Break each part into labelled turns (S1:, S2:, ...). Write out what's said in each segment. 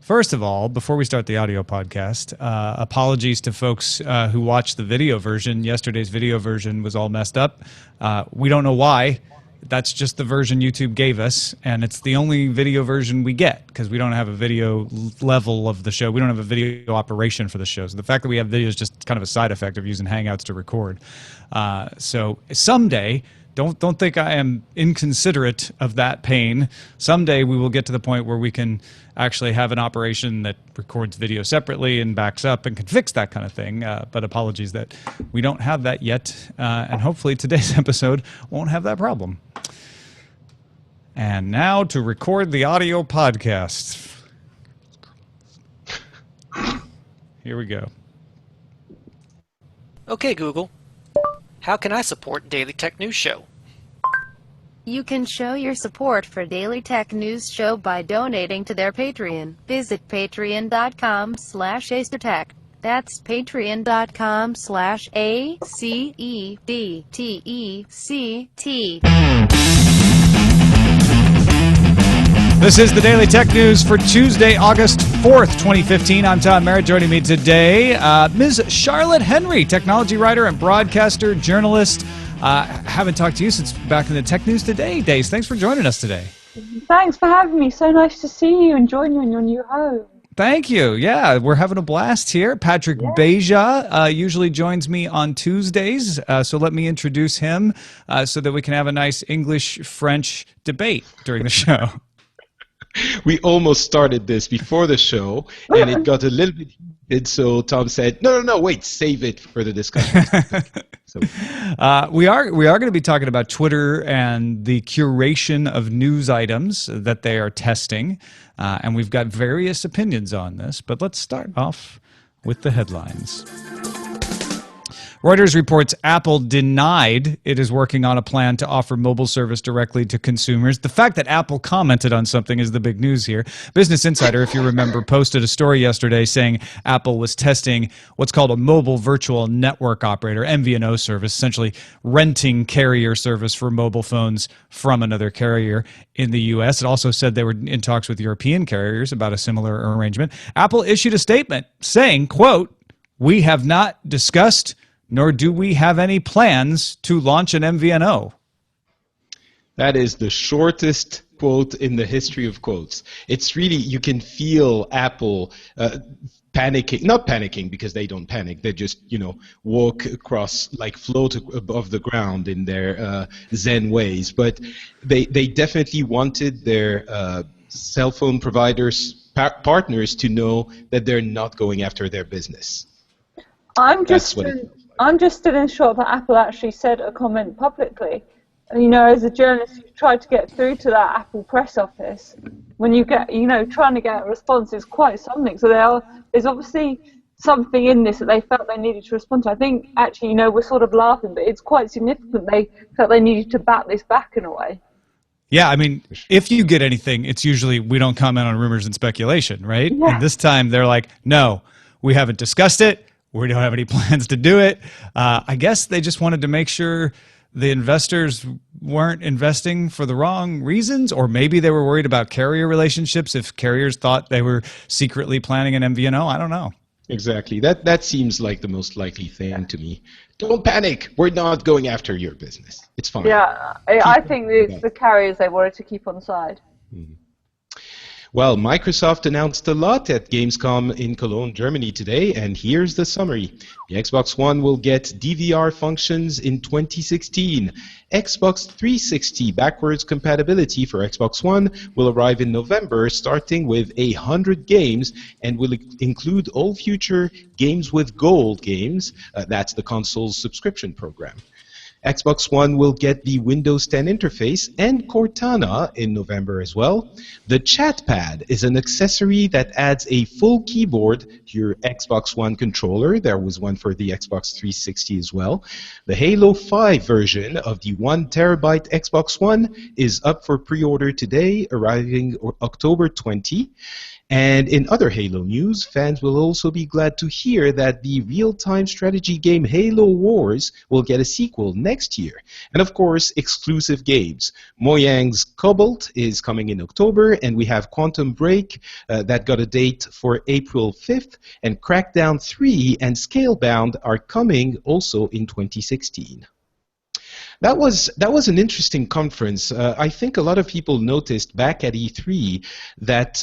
S1: First of all, before we start the audio podcast, apologies to folks who watched the video version. Yesterday's video version was all messed up. We don't know why. That's just the version YouTube gave us, and it's the only video version we get because we don't have a video level of the show. We don't have a video operation for the show. So the fact that we have video is just kind of a side effect of using Hangouts to record. So someday, don't think I am inconsiderate of that pain. Someday we will get to the point where we can actually have an operation that records video separately and backs up and can fix that kind of thing. But apologies that we don't have that yet. And hopefully today's episode won't have that problem. And now to record the audio podcast. Here we go.
S2: Okay, Google. How can I support Daily Tech News Show?
S3: You can show your support for Daily Tech News Show by donating to their Patreon. Visit patreon.com/acedtech. That's patreon.com/ACEDTECT.
S1: This is the Daily Tech News for Tuesday, August 4th, 2015. I'm Tom Merritt. Joining me today, Ms. Charlotte Henry, technology writer and broadcaster, journalist. Haven't talked to you since back in the Tech News Today days. Thanks for joining us today.
S4: Thanks for having me. So nice to see you and join you in your new home.
S1: Thank you. Yeah, we're having a blast here. Patrick Beja usually joins me on Tuesdays, so let me introduce him so that we can have a nice English-French debate during the show.
S5: We almost started this before the show, and it got a little bit heated, so Tom said, no, wait, save it for the discussion. So.
S1: We are going to be talking about Twitter and the curation of news items that they are testing, and we've got various opinions on this, but let's start off with the headlines. Reuters reports Apple denied it is working on a plan to offer mobile service directly to consumers. The fact that Apple commented on something is the big news here. Business Insider, if you remember, posted a story yesterday saying Apple was testing what's called a mobile virtual network operator, MVNO service, essentially renting carrier service for mobile phones from another carrier in the U.S. It also said they were in talks with European carriers about a similar arrangement. Apple issued a statement saying, quote, "We have not discussed nor do we have any plans to launch an MVNO."
S5: That is the shortest quote in the history of quotes. It's really, you can feel Apple panicking, not panicking because they don't panic, they just, walk across, like float above the ground in their Zen ways. But they definitely wanted their cell phone providers, partners to know that they're not going after their business.
S4: I'm just still in shock that Apple actually said a comment publicly. As a journalist, you try to get through to that Apple press office. When you get, trying to get a response is quite something. So there's obviously something in this that they felt they needed to respond to. I think, actually, we're sort of laughing, but it's quite significant. They felt they needed to bat this back in a way.
S1: Yeah, I mean, if you get anything, it's usually we don't comment on rumors and speculation, right?
S4: Yeah.
S1: And this time they're like, no, we haven't discussed it. We don't have any plans to do it. I guess they just wanted to make sure the investors weren't investing for the wrong reasons, or maybe they were worried about carrier relationships if carriers thought they were secretly planning an MVNO. I don't know.
S5: Exactly. That seems like the most likely thing to me. Don't panic. We're not going after your business. It's fine.
S4: Yeah, I think it's the carriers they wanted to keep on side.
S5: Mm-hmm. Well, Microsoft announced a lot at Gamescom in Cologne, Germany today, and here's the summary. The Xbox One will get DVR functions in 2016. Xbox 360 backwards compatibility for Xbox One will arrive in November, starting with 100 games, and will include all future Games with Gold games. That's the console's subscription program. Xbox One will get the Windows 10 interface and Cortana in November as well. The Chatpad is an accessory that adds a full keyboard to your Xbox One controller. There was one for the Xbox 360 as well. The Halo 5 version of the 1 terabyte Xbox One is up for pre-order today, arriving October 20. And in other Halo news, fans will also be glad to hear that the real-time strategy game Halo Wars will get a sequel next next year. And of course, exclusive games. Mojang's Cobalt is coming in October, and we have Quantum Break that got a date for April 5th, and Crackdown 3 and Scalebound are coming also in 2016. That was an interesting conference. I think a lot of people noticed back at E3 that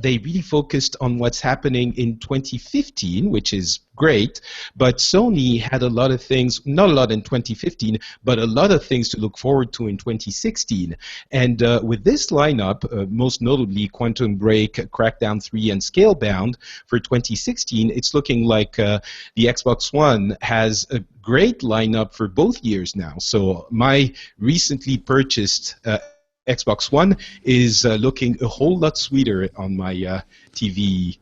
S5: they really focused on what's happening in 2015, which is great, but Sony had a lot of things, not a lot in 2015, but a lot of things to look forward to in 2016. And with this lineup, most notably Quantum Break, Crackdown 3, and Scalebound for 2016, it's looking like the Xbox One has a great lineup for both years now. So my recently purchased Xbox One is looking a whole lot sweeter on my TV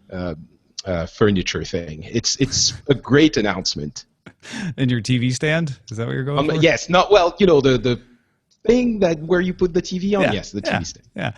S5: furniture thing. It's a great announcement.
S1: And your TV stand? Is that what you're going for?
S5: Yes. Not well. You know the thing that where you put the TV on.
S1: Yeah,
S5: yes, the TV stand.
S1: Yeah.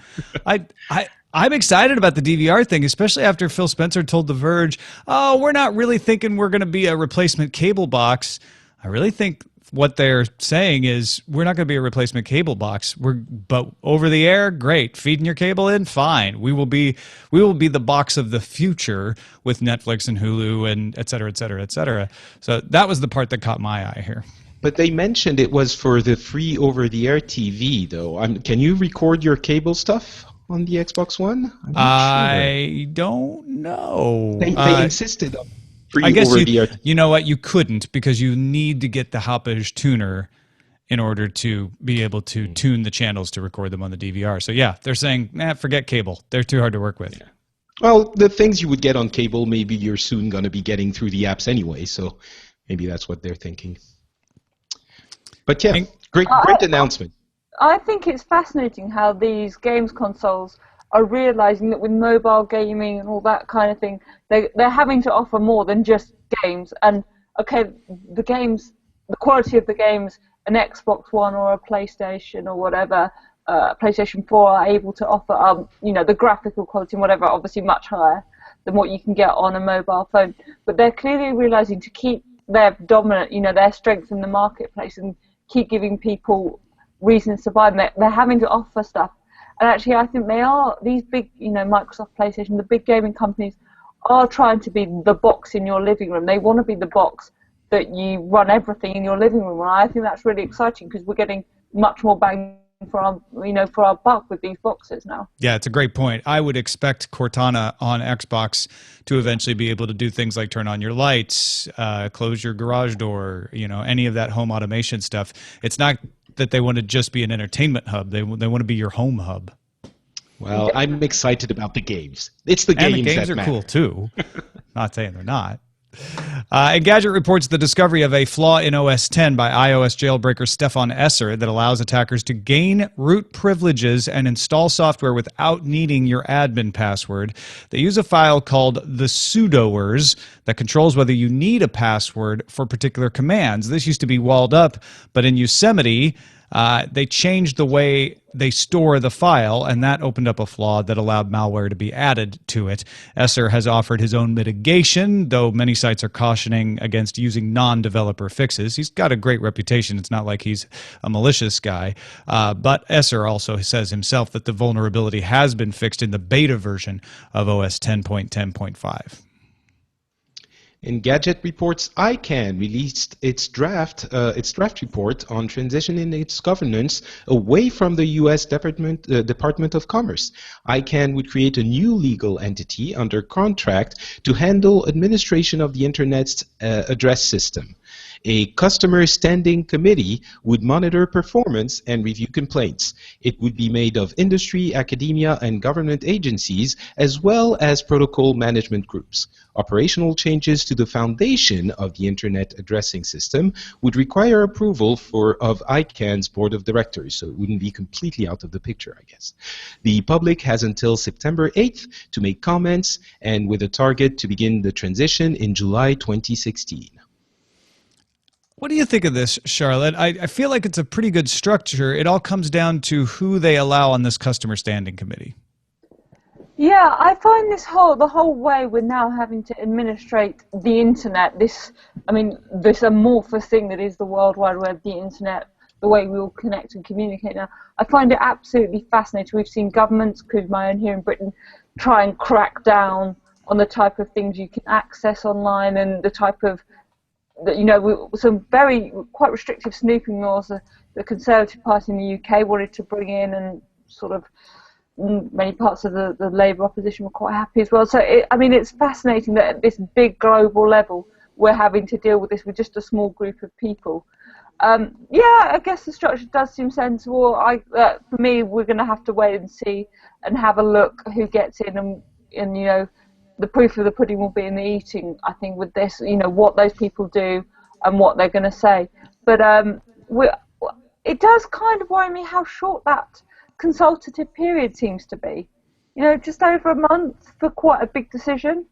S1: I'm excited about the DVR thing, especially after Phil Spencer told The Verge, "Oh, we're not really thinking we're going to be a replacement cable box." I really think what they're saying is we're not going to be a replacement cable box. But over the air, great. Feeding your cable in, fine. We will be the box of the future with Netflix and Hulu and et cetera, et cetera, et cetera. So that was the part that caught my eye here.
S5: But they mentioned it was for the free over-the-air TV, though. Can you record your cable stuff on the Xbox One?
S1: I don't know.
S5: They insisted on free
S1: I guess
S5: over-the-air.
S1: you know what? You couldn't, because you need to get the Hoppish tuner in order to be able to tune the channels to record them on the DVR. So yeah, they're saying, forget cable. They're too hard to work with.
S5: Yeah. Well, the things you would get on cable, maybe you're soon going to be getting through the apps anyway. So maybe that's what they're thinking. But yeah, great announcement.
S4: I think it's fascinating how these games consoles are realizing that with mobile gaming and all that kind of thing, they're having to offer more than just games. And okay, the quality of the games, an Xbox One or a PlayStation or whatever, PlayStation 4 are able to offer, the graphical quality and whatever, obviously much higher than what you can get on a mobile phone. But they're clearly realizing to keep their dominant, their strength in the marketplace and keep giving people reasons to buy them. They're having to offer stuff. And actually, I think they are, these big, Microsoft, PlayStation, the big gaming companies are trying to be the box in your living room. They want to be the box that you run everything in your living room. And I think that's really exciting because we're getting much more bang for our buck with these boxes now.
S1: Yeah, it's a great point. I would expect Cortana on Xbox to eventually be able to do things like turn on your lights, close your garage door, any of that home automation stuff. It's not that they want to just be an entertainment hub. They want to be your home hub.
S5: Well, I'm excited about the games. It's the games that matter.
S1: And the games are cool too. Not saying they're not. Engadget reports the discovery of a flaw in OS X by iOS jailbreaker Stefan Esser that allows attackers to gain root privileges and install software without needing your admin password. They use a file called the sudoers that controls whether you need a password for particular commands. This used to be walled up, but in Yosemite, they changed the way they store the file, and that opened up a flaw that allowed malware to be added to it. Esser has offered his own mitigation, though many sites are cautioning against using non-developer fixes. He's got a great reputation. It's not like he's a malicious guy. But Esser also says himself that the vulnerability has been fixed in the beta version of OS 10.10.5.
S5: Engadget reports ICANN released its draft report on transitioning its governance away from the U.S. Department of Commerce. ICANN would create a new legal entity under contract to handle administration of the Internet's address system. A customer standing committee would monitor performance and review complaints. It would be made of industry, academia, and government agencies, as well as protocol management groups. Operational changes to the foundation of the Internet addressing system would require approval of ICANN's board of directors, so it wouldn't be completely out of the picture, I guess. The public has until September 8th to make comments, and with a target to begin the transition in July 2016.
S1: What do you think of this, Charlotte? I feel like it's a pretty good structure. It all comes down to who they allow on this customer standing committee.
S4: Yeah, I find the whole way we're now having to administrate the internet, this amorphous thing that is the World Wide Web, the internet, the way we all connect and communicate now. I find it absolutely fascinating. We've seen governments, including my own here in Britain, try and crack down on the type of things you can access online and the type of, some quite restrictive snooping laws that the Conservative Party in the UK wanted to bring in, and sort of many parts of the Labour opposition were quite happy as well. So, it's fascinating that at this big global level, we're having to deal with this with just a small group of people. I guess the structure does seem sensible. For me, we're going to have to wait and see and have a look who gets in, and the proof of the pudding will be in the eating, I think, with this, what those people do and what they're going to say. But it does kind of worry me how short that consultative period seems to be. Just over a month for quite a big decision.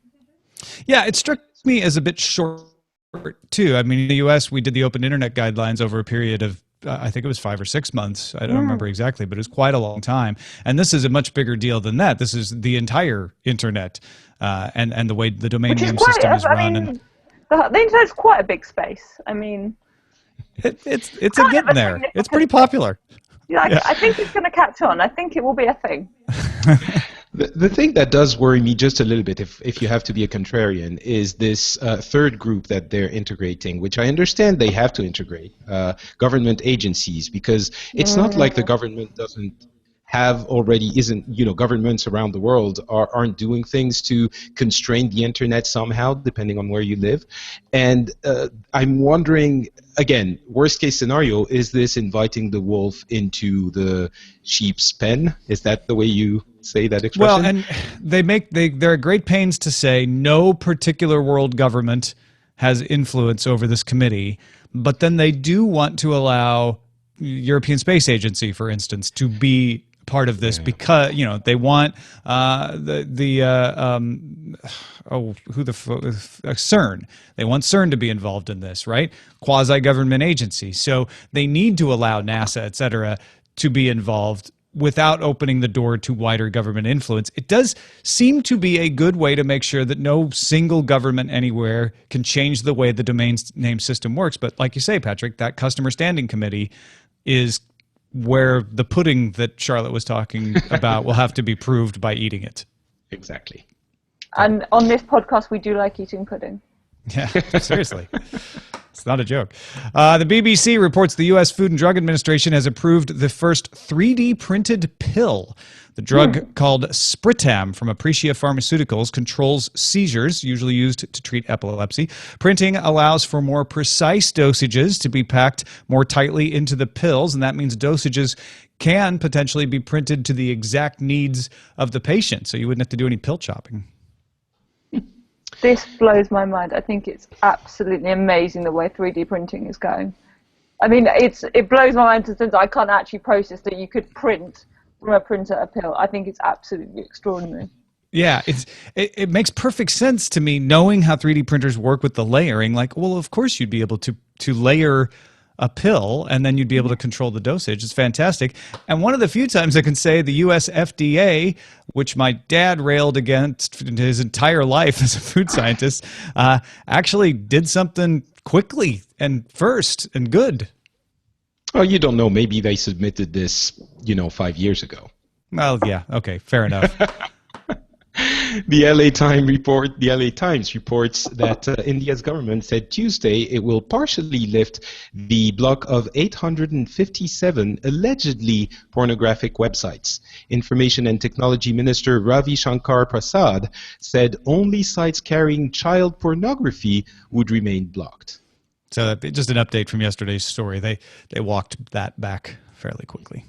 S1: Yeah, it struck me as a bit short too. I mean, in the US, we did the open internet guidelines over a period of, I think it was 5 or 6 months. I don't remember exactly, but it was quite a long time. And this is a much bigger deal than that. This is the entire internet and the way the domain name system is run.
S4: The internet's quite a big space. I mean,
S1: it's a getting there. It's pretty popular.
S4: Yeah. I think it's going to catch on. I think it will be a thing.
S5: The thing that does worry me just a little bit, if you have to be a contrarian, is this third group that they're integrating, which I understand they have to integrate, government agencies, because it's not like the government doesn't have already, governments around the world aren't doing things to constrain the internet somehow, depending on where you live. And I'm wondering, again, worst case scenario, is this inviting the wolf into the sheep's pen? Is that the way you say that expression?
S1: Well, and they're at great pains to say no particular world government has influence over this committee, but then they do want to allow European Space Agency, for instance, to be part of this because they want CERN. They want CERN to be involved in this, right? Quasi-government agency. So they need to allow NASA, et cetera, to be involved without opening the door to wider government influence. It does seem to be a good way to make sure that no single government anywhere can change the way the domain name system works. But like you say, Patrick, that customer standing committee is where the pudding that Charlotte was talking about will have to be proved by eating it.
S5: Exactly.
S4: And on this podcast, we do like eating pudding.
S1: Yeah, seriously. It's not a joke. The BBC reports the U.S. Food and Drug Administration has approved the first 3D printed pill. The drug called Spritam from Aprecia Pharmaceuticals controls seizures, usually used to treat epilepsy. Printing allows for more precise dosages to be packed more tightly into the pills, and that means dosages can potentially be printed to the exact needs of the patient, so you wouldn't have to do any pill chopping.
S4: This blows my mind. I think it's absolutely amazing the way 3D printing is going. I mean, it blows my mind to the sense I can't actually process that you could print from a printer a pill. I think it's absolutely extraordinary.
S1: Yeah, it makes perfect sense to me, knowing how 3D printers work with the layering. Like, well, of course you'd be able to layer a pill, and then you'd be able to control the dosage. It's fantastic. And one of the few times I can say the US FDA, which my dad railed against his entire life as a food scientist, actually did something quickly and first and good.
S5: Oh, you don't know. Maybe they submitted this, 5 years ago.
S1: Well, yeah. Okay. Fair enough.
S5: The LA Times reports that India's government said Tuesday it will partially lift the block of 857 allegedly pornographic websites. Information and Technology Minister Ravi Shankar Prasad said only sites carrying child pornography would remain blocked.
S1: So just an update from yesterday's story. They walked that back fairly quickly.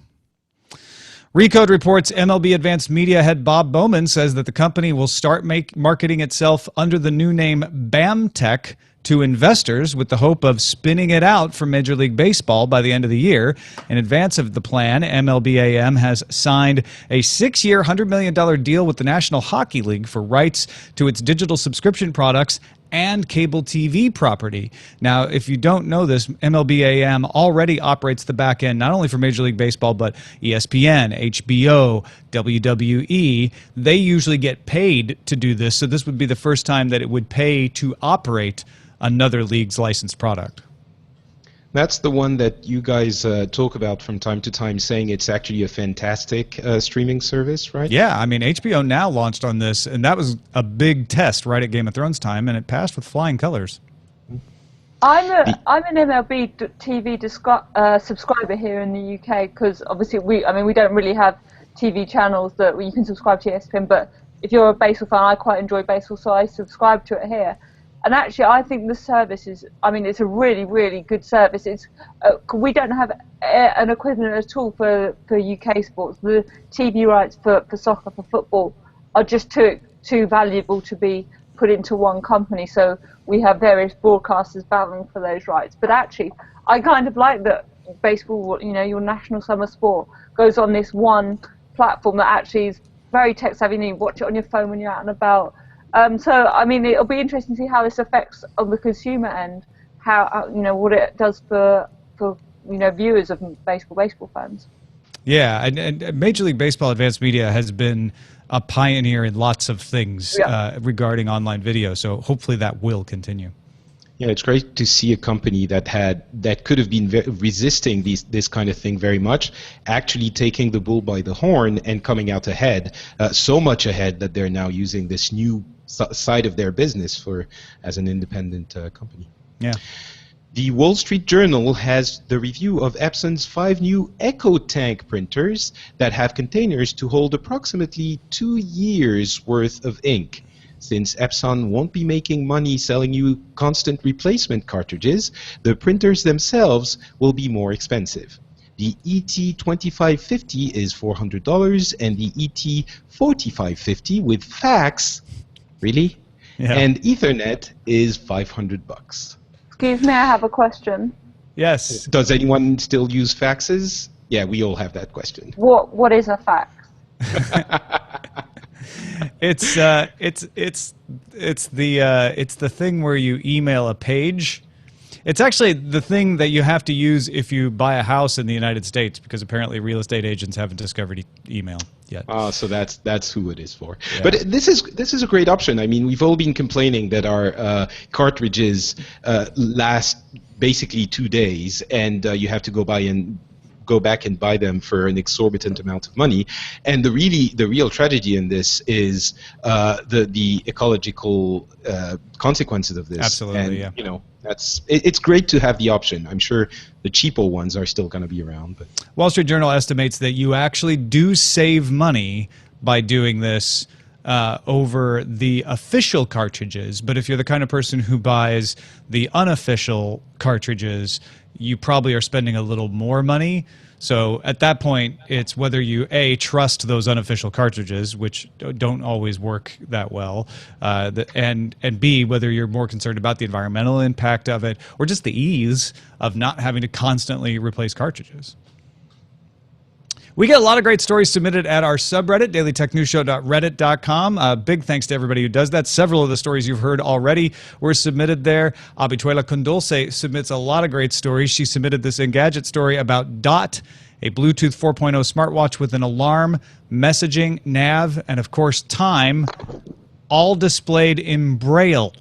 S1: Recode reports MLB Advanced Media head Bob Bowman says that the company will start marketing itself under the new name BAMTech to investors with the hope of spinning it out from Major League Baseball by the end of the year. In advance of the plan, MLBAM has signed a 6-year, $100 million deal with the National Hockey League for rights to its digital subscription products and cable TV property. Now, if you don't know this, MLB.AM already operates the back end not only for Major League Baseball, but ESPN, HBO, WWE. They usually get paid to do this, so this would be the first time that it would pay to operate another league's licensed product.
S5: That's the one that you guys talk about from time to time, saying it's actually a fantastic streaming service, right?
S1: Yeah, I mean, HBO Now launched on this, and that was a big test right at Game of Thrones time, and it passed with flying colors.
S4: I'm an MLB TV subscriber here in the UK because obviously we don't really have TV channels that you can subscribe to ESPN, but if you're a baseball fan, I quite enjoy baseball, so I subscribe to it here. And actually, I think the service is, it's a really, really good service. It's we don't have an equivalent at all for UK sports. The TV rights for soccer, for football, are just too valuable to be put into one company. So we have various broadcasters battling for those rights. But actually, I kind of like that baseball, your national summer sport, goes on this one platform that actually is very tech-savvy. You watch it on your phone when you're out and about. So, it'll be interesting to see how this affects on the consumer end, how what it does for viewers of baseball fans.
S1: Yeah, and Major League Baseball Advanced Media has been a pioneer in lots of things regarding online video, so hopefully that will continue.
S5: Yeah, it's great to see a company that could have been resisting this kind of thing very much, actually taking the bull by the horn and coming out ahead, so much ahead that they're now using this new side of their business as an independent company.
S1: Yeah.
S5: The Wall Street Journal has the review of Epson's 5 new EcoTank printers that have containers to hold approximately 2 years worth of ink. Since Epson won't be making money selling you constant replacement cartridges, the printers themselves will be more expensive. The ET2550 is $400 and the ET4550 with fax, really? Yeah. And Ethernet is $500.
S4: Excuse me, I have a question.
S1: Yes.
S5: Does anyone still use faxes? Yeah, we all have that question.
S4: What is a fax?
S1: It's the thing where you email a page. It's actually the thing that you have to use if you buy a house in the United States, because apparently real estate agents haven't discovered email yet.
S5: So that's who it is for. Yeah. But this is a great option. I mean, we've all been complaining that our cartridges last basically 2 days, and you have to go back and buy them for an exorbitant amount of money. And the real tragedy in this is the ecological consequences of this.
S1: Absolutely,
S5: and, yeah. It's great to have the option. I'm sure the cheaper ones are still going to be around. But
S1: Wall Street Journal estimates that you actually do save money by doing this over the official cartridges. But if you're the kind of person who buys the unofficial cartridges, you probably are spending a little more money. So at that point, it's whether you A, trust those unofficial cartridges, which don't always work that well, and B, whether you're more concerned about the environmental impact of it or just the ease of not having to constantly replace cartridges. We get a lot of great stories submitted at our subreddit, dailytechnewsshow.reddit.com. Big thanks to everybody who does that. Several of the stories you've heard already were submitted there. Habichuelacondulce submits a lot of great stories. She submitted this Engadget story about Dot, a Bluetooth 4.0 smartwatch with an alarm, messaging, nav, and of course time, all displayed in Braille.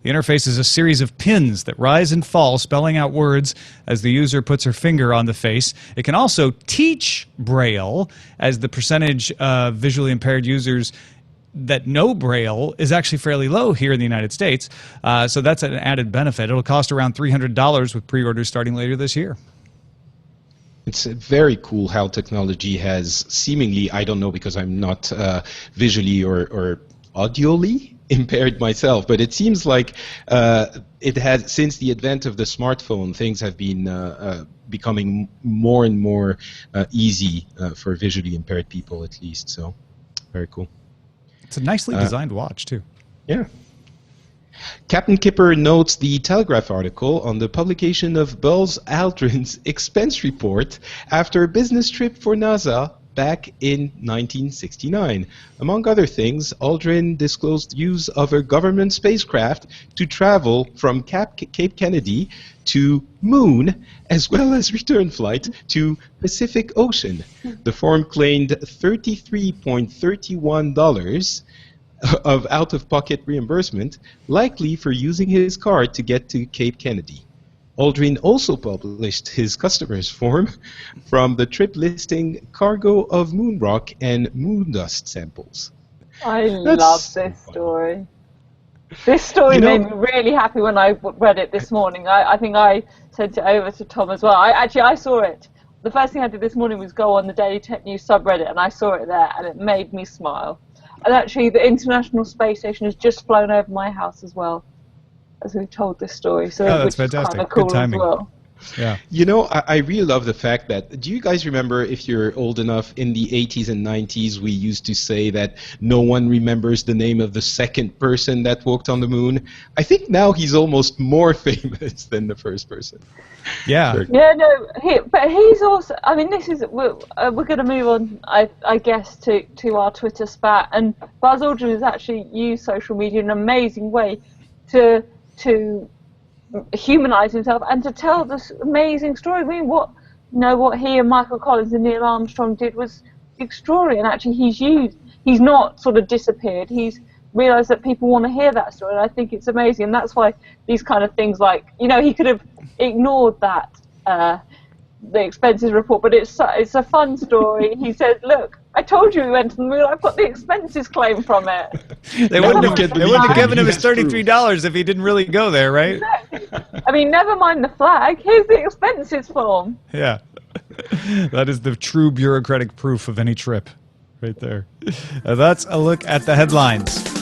S1: The interface is a series of pins that rise and fall, spelling out words as the user puts her finger on the face. It can also teach Braille, as the percentage of visually impaired users that know Braille is actually fairly low here in the United States. So that's an added benefit. It'll cost around $300 with pre-orders starting later this year.
S5: It's very cool how technology has seemingly, I don't know because I'm not visually or audioly impaired myself, but it seems like it has, since the advent of the smartphone, things have been becoming more and more easy for visually impaired people, at least. So very cool.
S1: It's a nicely designed watch too.
S5: Yeah. Captain Kipper notes the Telegraph article on the publication of Buzz Aldrin's expense report after a business trip for NASA back in 1969. Among other things, Aldrin disclosed use of a government spacecraft to travel from Cape Kennedy to Moon, as well as return flight to Pacific Ocean. The firm claimed $33.31 of out-of-pocket reimbursement, likely for using his card to get to Cape Kennedy. Aldrin also published his customers' form from the trip listing cargo of moon rock and moon dust samples.
S4: I love this story. This story made me really happy when I read it this morning. I think I sent it over to Tom as well. I saw it. The first thing I did this morning was go on the Daily Tech News subreddit, and I saw it there, and it made me smile. And actually, the International Space Station has just flown over my house as well, as we told this story. So
S1: that's fantastic.
S4: Kind of cool
S1: Good timing.
S4: as well.
S1: Yeah.
S5: You know, I really love the fact that, do you guys remember, if you're old enough, in the 80s and 90s, we used to say that no one remembers the name of the second person that walked on the moon? I think now he's almost more famous than the first person.
S1: Yeah.
S4: Yeah, no, but he's also, I mean, this is, we're going to move on, I guess, to our Twitter spat. And Buzz Aldrin has actually used social media in an amazing way to humanize himself and to tell this amazing story. I mean, what he and Michael Collins and Neil Armstrong did was extraordinary, and actually he's not sort of disappeared. He's realized that people want to hear that story, and I think it's amazing. And that's why these kind of things, like, he could have ignored that the expenses report, but it's a fun story. He said, look, I told you we went to the moon. I've got the expenses claim from it.
S1: They wouldn't have given him his $33 if he didn't really go there, right?
S4: Exactly. I mean, never mind the flag. Here's the expenses form.
S1: Yeah. That is the true bureaucratic proof of any trip right there. That's a look at the headlines.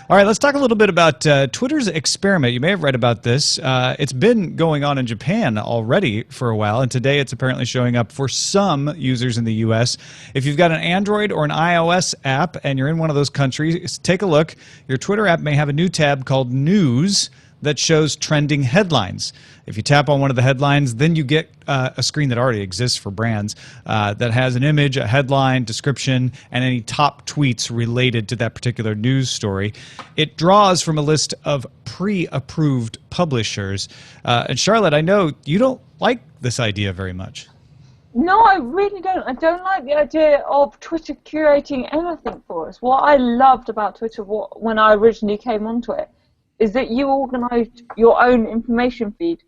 S1: All right, let's talk a little bit about Twitter's experiment. You may have read about this. It's been going on in Japan already for a while, and today it's apparently showing up for some users in the U.S. If you've got an Android or an iOS app and you're in one of those countries, take a look. Your Twitter app may have a new tab called News that shows trending headlines. If you tap on one of the headlines, then you get a screen that already exists for brands that has an image, a headline, description, and any top tweets related to that particular news story. It draws from a list of pre-approved publishers. And Charlotte, I know you don't like this idea very much.
S4: No, I really don't. I don't like the idea of Twitter curating anything for us. What I loved about Twitter when I originally came onto it is that you organised your own information feed.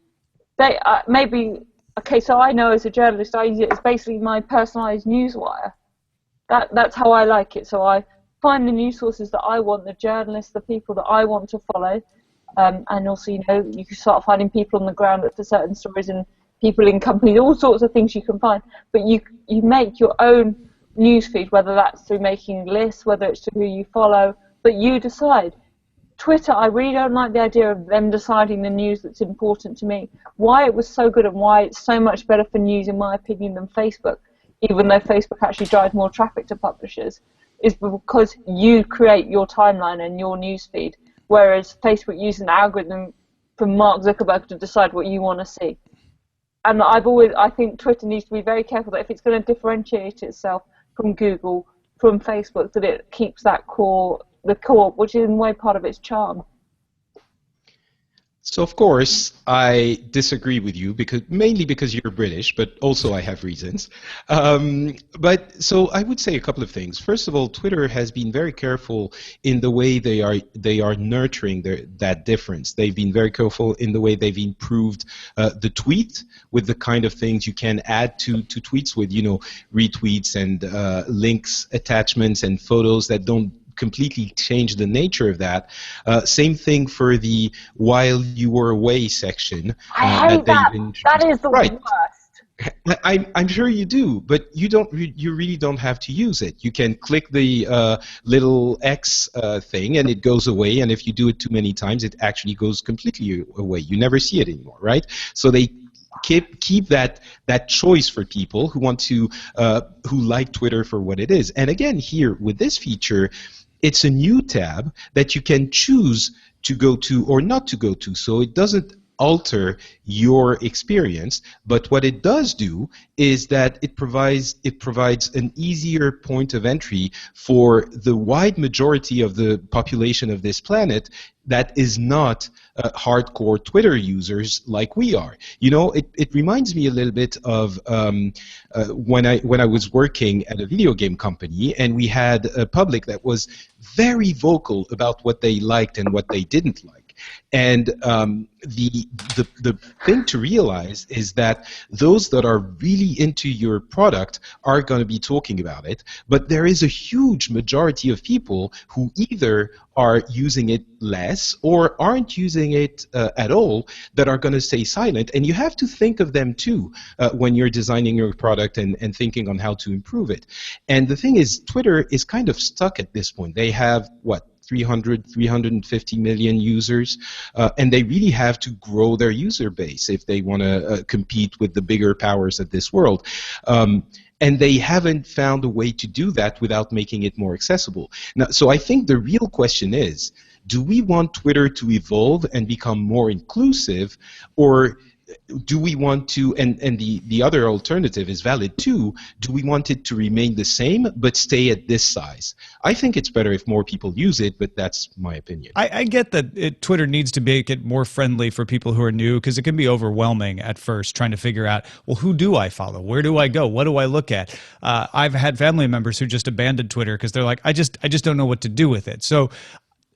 S4: So I know as a journalist, I use it as basically my personalised newswire. That's how I like it. So I find the news sources that I want, the journalists, the people that I want to follow, and also, you can start finding people on the ground for certain stories and people in companies, all sorts of things you can find. But you make your own news feed, whether that's through making lists, whether it's through who you follow, but you decide. Twitter, I really don't like the idea of them deciding the news that's important to me. Why it was so good and why it's so much better for news, in my opinion, than Facebook, even though Facebook actually drives more traffic to publishers, is because you create your timeline and your news feed, whereas Facebook uses an algorithm from Mark Zuckerberg to decide what you want to see. And I think Twitter needs to be very careful that if it's going to differentiate itself from Google, from Facebook, that it keeps that the core, which is in a way part of its charm.
S5: So, of course, I disagree with you, mainly because you're British, but also I have reasons. So I would say a couple of things. First of all, Twitter has been very careful in the way they are nurturing that difference. They've been very careful in the way they've improved the tweet with the kind of things you can add to tweets with, retweets and links, attachments, and photos that don't completely change the nature of that. Same thing for the while you were away section.
S4: I hate that. That is the worst.
S5: I'm sure you do, but you really don't have to use it. You can click the little X thing and it goes away, and if you do it too many times, it actually goes completely away. You never see it anymore, right? So they keep that choice for people who want to who like Twitter for what it is. And again, here with this feature, it's a new tab that you can choose to go to or not to go to. So it doesn't alter your experience, but what it does do is that it provides an easier point of entry for the wide majority of the population of this planet that is not hardcore Twitter users like we are. You know, it reminds me a little bit of when I was working at a video game company, and we had a public that was very vocal about what they liked and what they didn't like. And the thing to realize is that those that are really into your product are going to be talking about it, but there is a huge majority of people who either are using it less or aren't using it at all that are going to stay silent. And you have to think of them too when you're designing your product and thinking on how to improve it. And the thing is, Twitter is kind of stuck at this point. They have, what, 350 million users, and they really have to grow their user base if they want to compete with the bigger powers of this world. And they haven't found a way to do that without making it more accessible. Now, so I think the real question is, do we want Twitter to evolve and become more inclusive, or do we want to, and the other alternative is valid too, do we want it to remain the same but stay at this size? I think it's better if more people use it, but that's my opinion.
S1: I get that Twitter needs to make it more friendly for people who are new, because it can be overwhelming at first trying to figure out, well, who do I follow? Where do I go? What do I look at? I've had family members who just abandoned Twitter because they're like, I just don't know what to do with it. So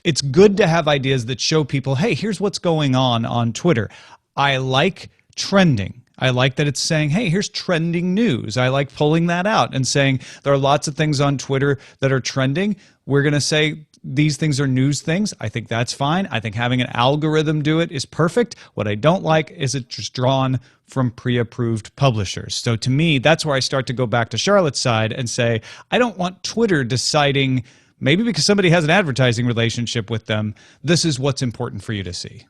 S1: it's good to have ideas that show people, hey, here's what's going on Twitter. I like trending. I like that it's saying, hey, here's trending news. I like pulling that out and saying there are lots of things on Twitter that are trending. We're going to say these things are news things. I think that's fine. I think having an algorithm do it is perfect. What I don't like is it's just drawn from pre-approved publishers. So to me, that's where I start to go back to Charlotte's side and say, I don't want Twitter deciding, maybe because somebody has an advertising relationship with them, this is what's important for you to see.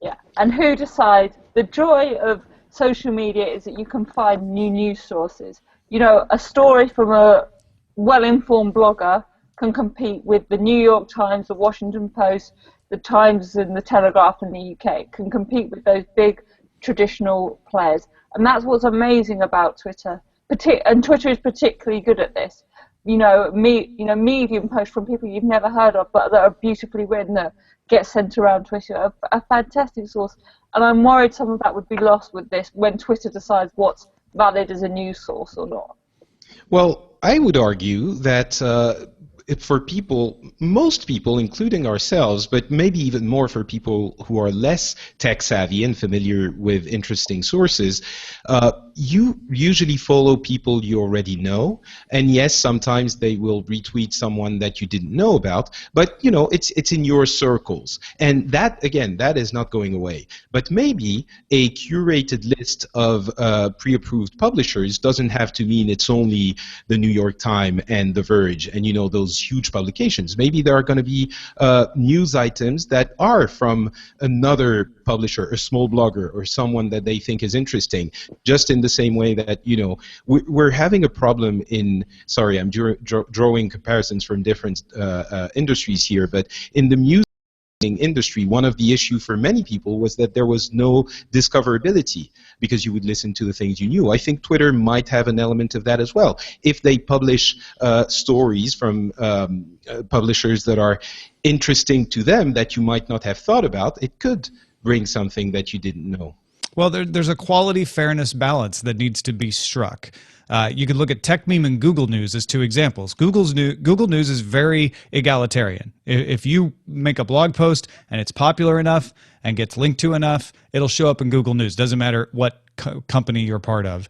S4: Yeah, and who decides? The joy of social media is that you can find new news sources. You know, a story from a well-informed blogger can compete with the New York Times, the Washington Post, the Times and the Telegraph in the UK, can compete with those big traditional players. And that's what's amazing about Twitter. And Twitter is particularly good at this. You know, Medium posts from people you've never heard of, but that are beautifully written, that get sent around Twitter, are a fantastic source. And I'm worried some of that would be lost with this when Twitter decides what's valid as a news source or not.
S5: Well, I would argue that for people, most people, including ourselves, but maybe even more for people who are less tech savvy and familiar with interesting sources, you usually follow people you already know, and yes, sometimes they will retweet someone that you didn't know about, but you know, it's in your circles, and that, again, that is not going away. But maybe a curated list of pre-approved publishers doesn't have to mean it's only the New York Times and The Verge and, you know, those huge publications. Maybe there are going to be news items that are from another publisher, a small blogger, or someone that they think is interesting, just in the same way that, you know, we're having a problem in, sorry, I'm drawing comparisons from different industries here, but in the music industry, one of the issues for many people was that there was no discoverability because you would listen to the things you knew. I think Twitter might have an element of that as well. If they publish stories from publishers that are interesting to them that you might not have thought about, it could bring something that you didn't know.
S1: Well, there's a quality fairness balance that needs to be struck. You could look at TechMeme and Google News as two examples. Google News is very egalitarian. If you make a blog post and it's popular enough and gets linked to enough, it'll show up in Google News. Doesn't matter what company you're part of.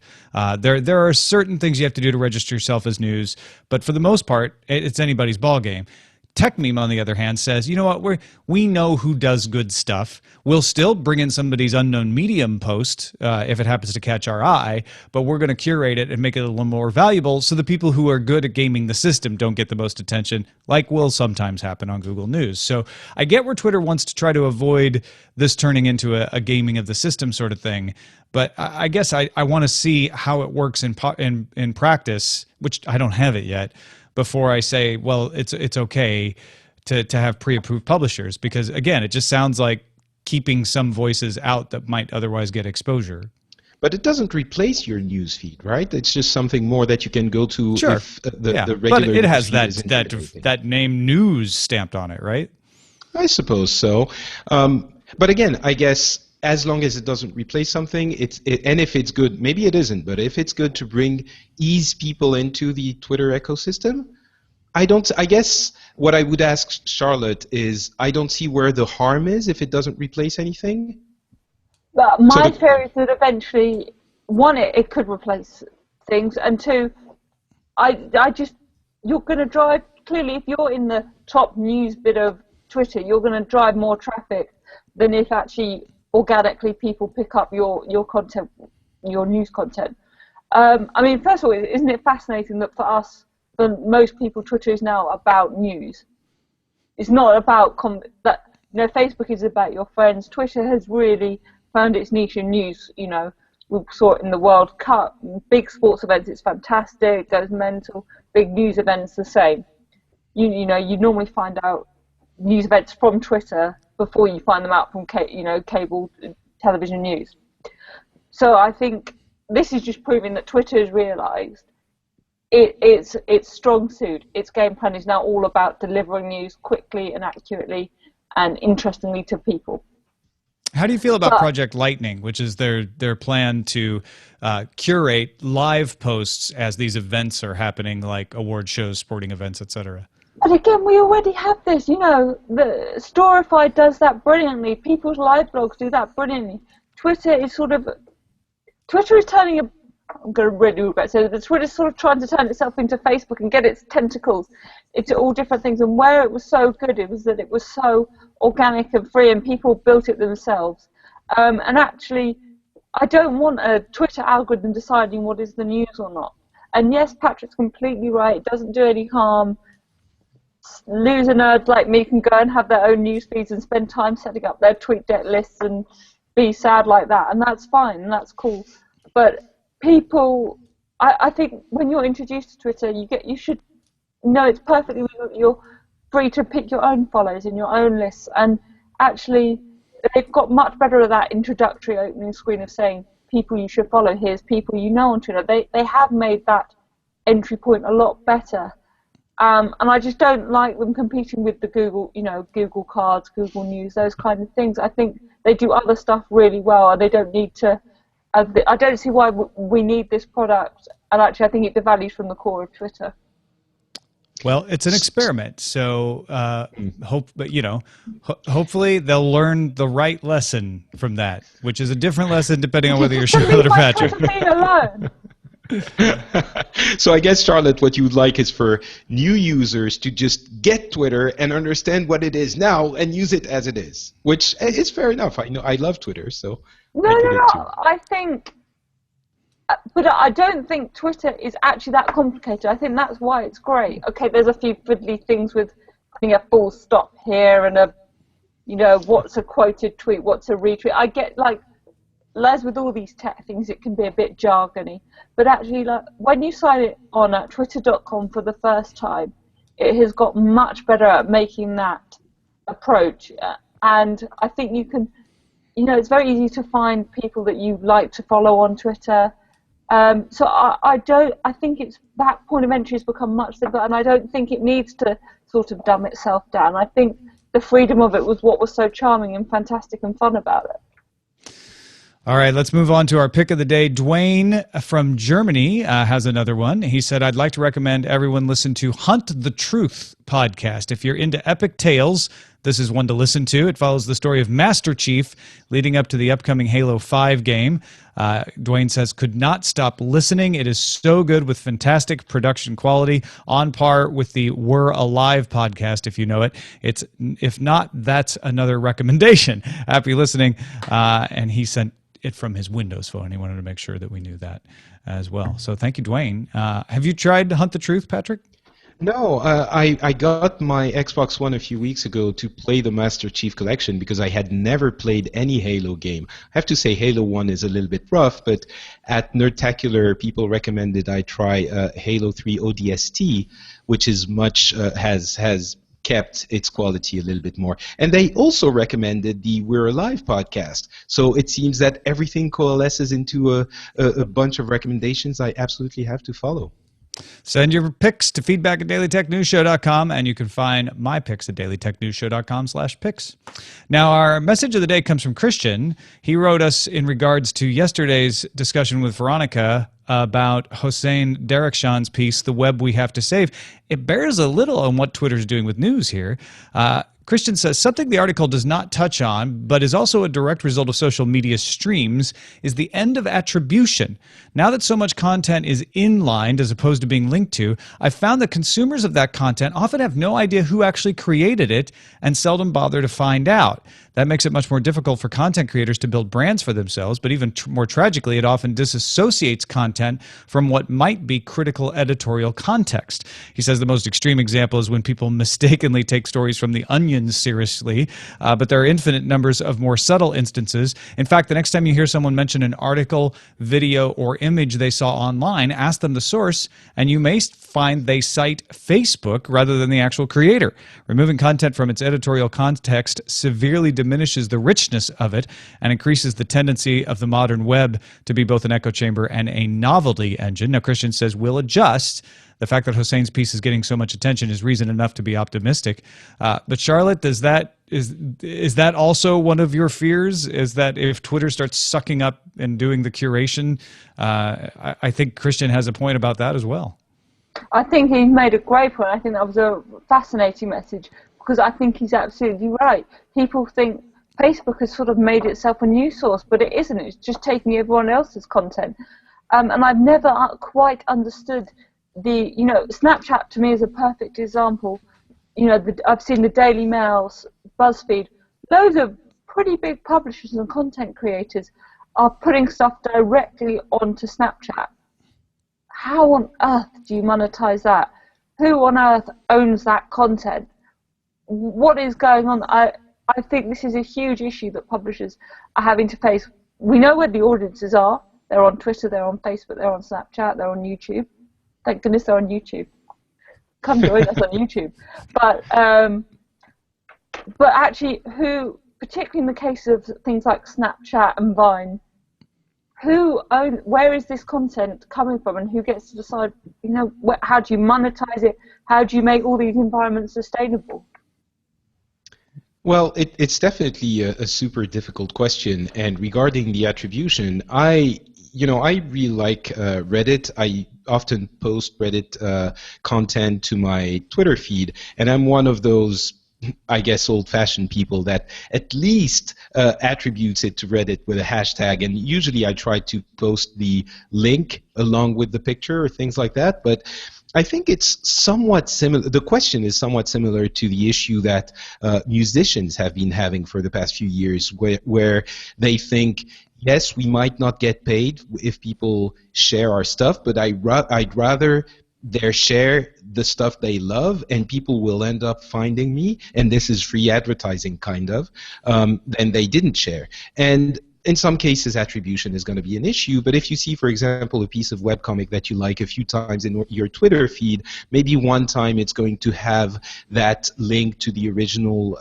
S1: There are certain things you have to do to register yourself as news, but for the most part, it's anybody's ballgame. TechMeme, on the other hand, says, you know what, we know who does good stuff. We'll still bring in somebody's unknown Medium post if it happens to catch our eye, but we're going to curate it and make it a little more valuable so the people who are good at gaming the system don't get the most attention, like will sometimes happen on Google News. So I get where Twitter wants to try to avoid this turning into a gaming of the system sort of thing, but I guess I want to see how it works in practice, which I don't have it yet, before I say, well, it's okay to have pre-approved publishers, because again, it just sounds like keeping some voices out that might otherwise get exposure.
S5: But it doesn't replace your news feed, right? It's just something more that you can go to
S1: Sure.
S5: if the regular
S1: but it has
S5: news feed
S1: that name news stamped on it, right?
S5: I suppose so. But again, I guess as long as it doesn't replace something, and if it's good, maybe it isn't, but if it's good to ease people into the Twitter ecosystem, I guess what I would ask Charlotte is, I don't see where the harm is if it doesn't replace anything.
S4: But my theory is that eventually, one, it could replace things, and two, you're going to drive, clearly if you're in the top news bit of Twitter, you're going to drive more traffic than if actually organically people pick up your content, your news content. I mean, first of all, isn't it fascinating that for us, for most people, Twitter is now about news. It's not about Facebook is about your friends. Twitter has really found its niche in news. You know, we saw it in the World Cup, big sports events. It's fantastic, it goes mental. Big news events, the same. You normally find out news events from Twitter before you find them out from cable television news. So I think this is just proving that Twitter has realised its strong suit, its game plan is now all about delivering news quickly and accurately and interestingly to people.
S1: How do you feel about Project Lightning, which is their plan to curate live posts as these events are happening, like award shows, sporting events, etc.?
S4: But again, we already have this. You know, the Storify does that brilliantly. People's live blogs do that brilliantly. Twitter is turning I'm going to really regret saying that Twitter's sort of trying to turn itself into Facebook and get its tentacles into all different things. And where it was so good, it was that it was so organic and free, and people built it themselves. And actually, I don't want a Twitter algorithm deciding what is the news or not. And yes, Patrick's completely right. It doesn't do any harm. Loser nerds like me can go and have their own news feeds and spend time setting up their TweetDeck lists and be sad like that, and that's fine, and that's cool. But people, I think when you're introduced to Twitter, you should know it's perfectly legal that you're free to pick your own follows in your own lists. And actually, they've got much better at that introductory opening screen of saying people you should follow. Here's people you know on Twitter. They have made that entry point a lot better. And I just don't like them competing with the Google, Google Cards, Google News, those kind of things. I think they do other stuff really well, and they don't need to. I don't see why we need this product, and actually I think it devalues from the core of Twitter.
S1: Well, it's an experiment, so hopefully they'll learn the right lesson from that, which is a different lesson depending on whether you're Charlotte or Patrick.
S4: Alone.
S5: So I guess, Charlotte, what you would like is for new users to just get Twitter and understand what it is now and use it as it is, which is fair enough. I know I love Twitter, so
S4: no. I think, but I don't think Twitter is actually that complicated. I think that's why it's great. Okay, there's a few fiddly things with putting a full stop here and what's a quoted tweet, what's a retweet. I get as with all these tech things, it can be a bit jargony. But actually, when you sign it on at twitter.com for the first time, it has got much better at making that approach. And I think you can, it's very easy to find people that you like to follow on Twitter. So I think that point of entry has become much simpler, and I don't think it needs to sort of dumb itself down. I think the freedom of it was what was so charming and fantastic and fun about it.
S1: All right, let's move on to our pick of the day. Dwayne from Germany has another one. He said, I'd like to recommend everyone listen to Hunt the Truth podcast. If you're into epic tales, this is one to listen to. It follows the story of Master Chief leading up to the upcoming Halo 5 game. Dwayne says, could not stop listening. It is so good with fantastic production quality, on par with the We're Alive podcast, if you know it. If not, that's another recommendation. Happy listening. And he sent it from his Windows phone. He wanted to make sure that we knew that as well. So thank you, Dwayne. Have you tried Hunt the Truth, Patrick?
S5: No, I got my Xbox One a few weeks ago to play the Master Chief Collection because I had never played any Halo game. I have to say Halo 1 is a little bit rough, but at Nerdtacular, people recommended I try Halo 3 ODST, which is much has kept its quality a little bit more. And they also recommended the We're Alive podcast. So it seems that everything coalesces into a bunch of recommendations I absolutely have to follow.
S1: Send your picks to feedback@dailytechnewsshow.com, and you can find my picks at dailytechnewsshow.com/picks. Now, our message of the day comes from Christian. He wrote us in regards to yesterday's discussion with Veronica about Hossein Derakhshan's piece, The Web We Have to Save. It bears a little on what Twitter's doing with news here. Christian says, something the article does not touch on, but is also a direct result of social media streams, is the end of attribution. Now that so much content is inlined as opposed to being linked to, I've found that consumers of that content often have no idea who actually created it and seldom bother to find out. That makes it much more difficult for content creators to build brands for themselves, but even more tragically, it often disassociates content from what might be critical editorial context. He says the most extreme example is when people mistakenly take stories from The Onion seriously, but there are infinite numbers of more subtle instances. In fact, the next time you hear someone mention an article, video, or image they saw online, ask them the source, and you may find they cite Facebook rather than the actual creator. Removing content from its editorial context severely diminishes the richness of it and increases the tendency of the modern web to be both an echo chamber and a novelty engine. Now, Christian says we'll adjust. The fact that Hossein's piece is getting so much attention is reason enough to be optimistic. But Charlotte, is that also one of your fears? Is that if Twitter starts sucking up and doing the curation? I think Christian has a point about that as well.
S4: I think he made a great point. I think that was a fascinating message because I think he's absolutely right. People think Facebook has sort of made itself a news source, but it isn't. It's just taking everyone else's content. And I've never quite understood Snapchat to me is a perfect example. I've seen the Daily Mail's, BuzzFeed, loads of pretty big publishers and content creators are putting stuff directly onto Snapchat. How on earth do you monetize that? Who on earth owns that content? What is going on? I think this is a huge issue that publishers are having to face. We know where the audiences are. They're on Twitter, they're on Facebook, they're on Snapchat, they're on YouTube. Thank goodness they're on YouTube. Come join us on YouTube. But actually, particularly in the case of things like Snapchat and Vine, where is this content coming from, and who gets to decide? How do you monetize it? How do you make all these environments sustainable?
S5: Well, it's definitely a super difficult question. And regarding the attribution, I really like Reddit. I often post Reddit content to my Twitter feed, and I'm one of those, I guess, old-fashioned people that at least attributes it to Reddit with a hashtag, and usually I try to post the link along with the picture or things like that, but I think it's somewhat similar. The question is somewhat similar to the issue that musicians have been having for the past few years, where they think, yes, we might not get paid if people share our stuff, but I'd rather they share the stuff they love, and people will end up finding me, and this is free advertising kind of, and they didn't share. And in some cases, attribution is going to be an issue, but if you see, for example, a piece of webcomic that you like a few times in your Twitter feed, maybe one time it's going to have that link to the original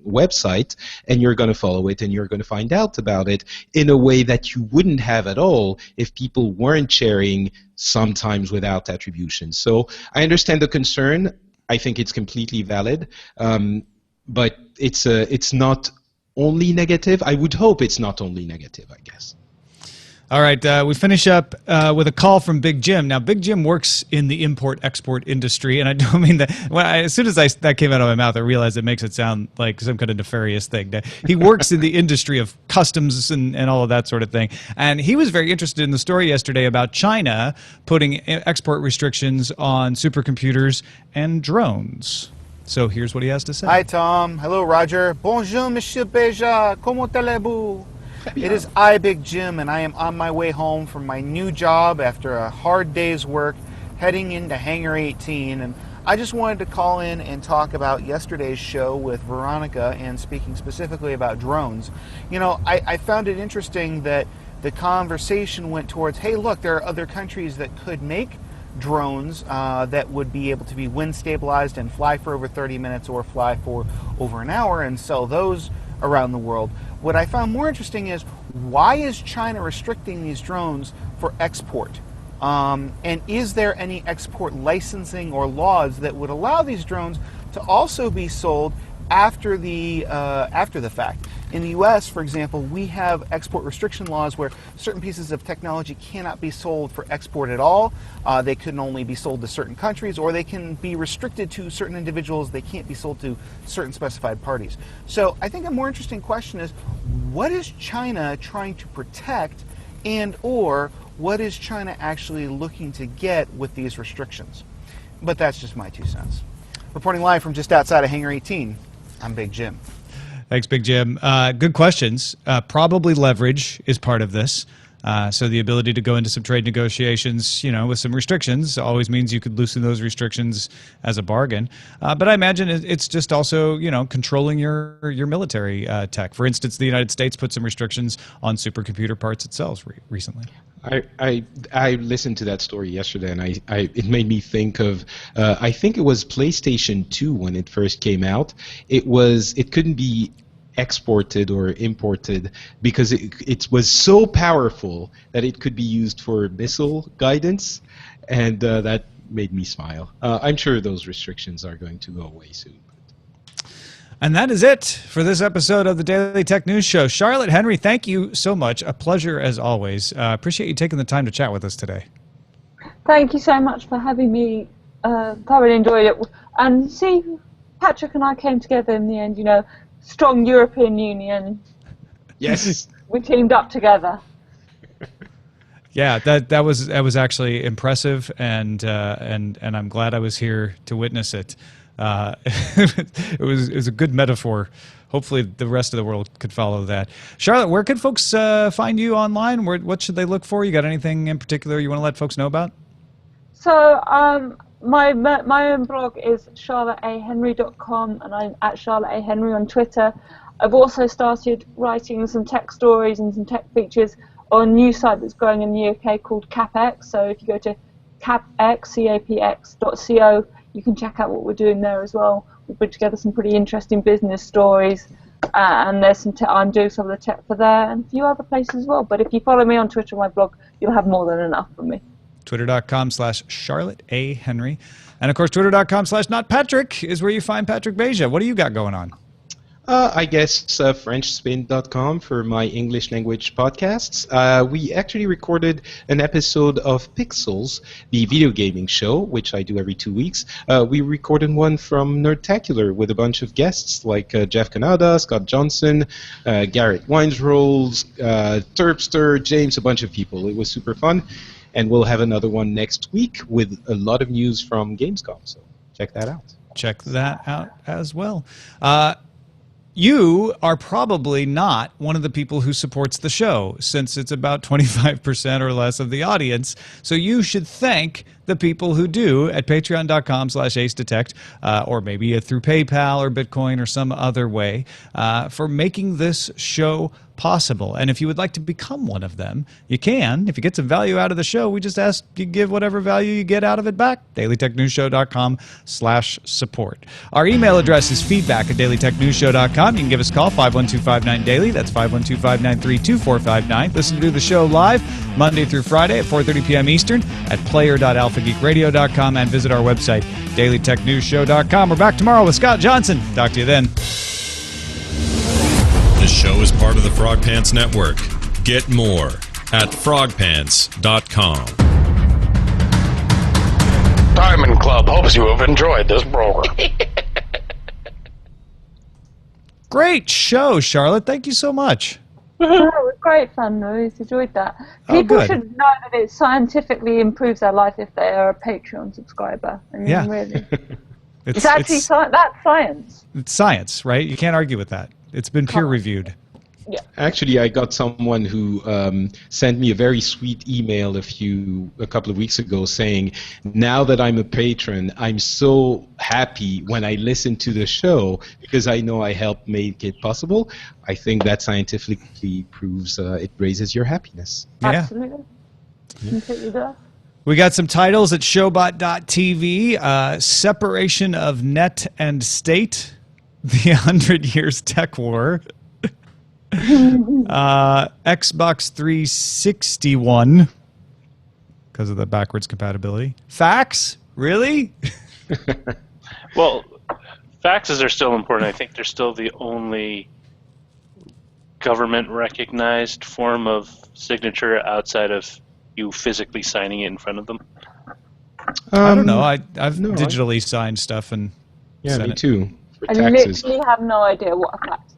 S5: website, and you're going to follow it, and you're going to find out about it in a way that you wouldn't have at all if people weren't sharing, sometimes without attribution. So I understand the concern. I think it's completely valid, but it's not only negative. I would hope it's not only negative, I guess.
S1: All right, we finish up with a call from Big Jim. Now, Big Jim works in the import-export industry, and I don't mean that. As soon as that came out of my mouth, I realized it makes it sound like some kind of nefarious thing. He works in the industry of customs and all of that sort of thing, and he was very interested in the story yesterday about China putting export restrictions on supercomputers and drones. So here's what he has to say.
S6: Hi, Tom. Hello, Roger. Bonjour, Monsieur Beja. Comment allez-vous? It is I, Big Jim, and I am on my way home from my new job after a hard day's work, heading into Hangar 18. And I just wanted to call in and talk about yesterday's show with Veronica and speaking specifically about drones. I found it interesting that the conversation went towards, hey, look, there are other countries that could make drones that would be able to be wind stabilized and fly for over 30 minutes or fly for over an hour and sell those around the world. What I found more interesting is, why is China restricting these drones for export? And is there any export licensing or laws that would allow these drones to also be sold after the fact? In the U.S., for example, we have export restriction laws where certain pieces of technology cannot be sold for export at all. They can only be sold to certain countries, or they can be restricted to certain individuals. They can't be sold to certain specified parties. So I think a more interesting question is, what is China trying to protect, and or what is China actually looking to get with these restrictions? But that's just my 2 cents. Reporting live from just outside of Hangar 18, I'm Big Jim.
S1: Thanks, Big Jim. Good questions. Probably leverage is part of this. So the ability to go into some trade negotiations, with some restrictions always means you could loosen those restrictions as a bargain. But I imagine it's just also, controlling your military tech. For instance, the United States put some restrictions on supercomputer parts itself recently.
S5: I listened to that story yesterday, and it made me think of I think it was PlayStation 2 when it first came out. It couldn't be exported or imported because it was so powerful that it could be used for missile guidance, and that made me smile. I'm sure those restrictions are going to go away soon.
S1: And that is it for this episode of the Daily Tech News Show. Charlotte, Henry, thank you so much. A pleasure as always. Appreciate you taking the time to chat with us today.
S4: Thank you so much for having me. Thoroughly enjoyed it. And see, Patrick and I came together in the end, strong European Union.
S5: Yes.
S4: We teamed up together.
S1: Yeah, that was actually impressive, and I'm glad I was here to witness it. It was a good metaphor. Hopefully the rest of the world could follow that. Charlotte, where can folks find you online? What should they look for? You got anything in particular you want to let folks know about?
S4: So my own blog is charlotteahenry.com, and I'm at charlotteahenry on Twitter. I've also started writing some tech stories and some tech features on a new site that's growing in the UK called CapX. So if you go to capx.co, you can check out what we're doing there as well. We put together some pretty interesting business stories, and there's some I'm doing some of the tech for there and a few other places as well. But if you follow me on Twitter and my blog, you'll have more than enough from me.
S1: Twitter.com/Charlotte A. Henry. And of course, Twitter.com/NotPatrick is where you find Patrick Beja. What do you got going on?
S5: I guess FrenchSpin.com for my English language podcasts. We actually recorded an episode of Pixels, the video gaming show, which I do every 2 weeks. We recorded one from Nerdtacular with a bunch of guests like Jeff Canada, Scott Johnson, Garrett Winesrolls, Terpster, James, a bunch of people. It was super fun. And we'll have another one next week with a lot of news from Gamescom. So check that out.
S1: Check that out as well. You are probably not one of the people who supports the show, since it's about 25% or less of the audience. So you should thank the people who do at patreon.com/acedetect, or maybe through PayPal or Bitcoin or some other way, for making this show possible. And if you would like to become one of them, you can. If you get some value out of the show, we just ask you give whatever value you get out of it back. dailytechnewsshow.com/support. Our email address is feedback@dailytechnewsshow.com. You can give us a call, 512-59-DAILY. That's 512-593-2459. Listen to the show live Monday through Friday at 4:30 p.m. Eastern at player.alphageekradio.com, and visit our website, dailytechnewsshow.com. We're back tomorrow with Scott Johnson. Talk to you then.
S7: This show is part of the Frog Pants Network. Get more at frogpants.com.
S8: Diamond Club hopes you have enjoyed this program.
S1: Great show, Charlotte. Thank you so much.
S4: It was great fun. I really enjoyed that. People should know that it scientifically improves their life if they are a Patreon subscriber. I mean, really. It's actually that's science.
S1: It's science, right? You can't argue with that. It's been peer-reviewed.
S4: Yeah.
S5: Actually, I got someone who sent me a very sweet email a couple of weeks ago saying, now that I'm a patron, I'm so happy when I listen to the show because I know I helped make it possible. I think that scientifically proves it raises your happiness.
S4: Absolutely. Completely does.
S1: We got some titles at showbot.tv. Separation of Net and State. The 100 Years Tech War. Xbox 361. Because of the backwards compatibility. Fax? Really?
S9: Well, faxes are still important. I think they're still the only government-recognized form of signature outside of you physically signing it in front of them.
S1: I don't know. I've digitally signed stuff and
S5: yeah,
S1: sent
S5: me
S1: it.
S5: too. For
S4: I
S5: taxes.
S4: literally have no idea what a fax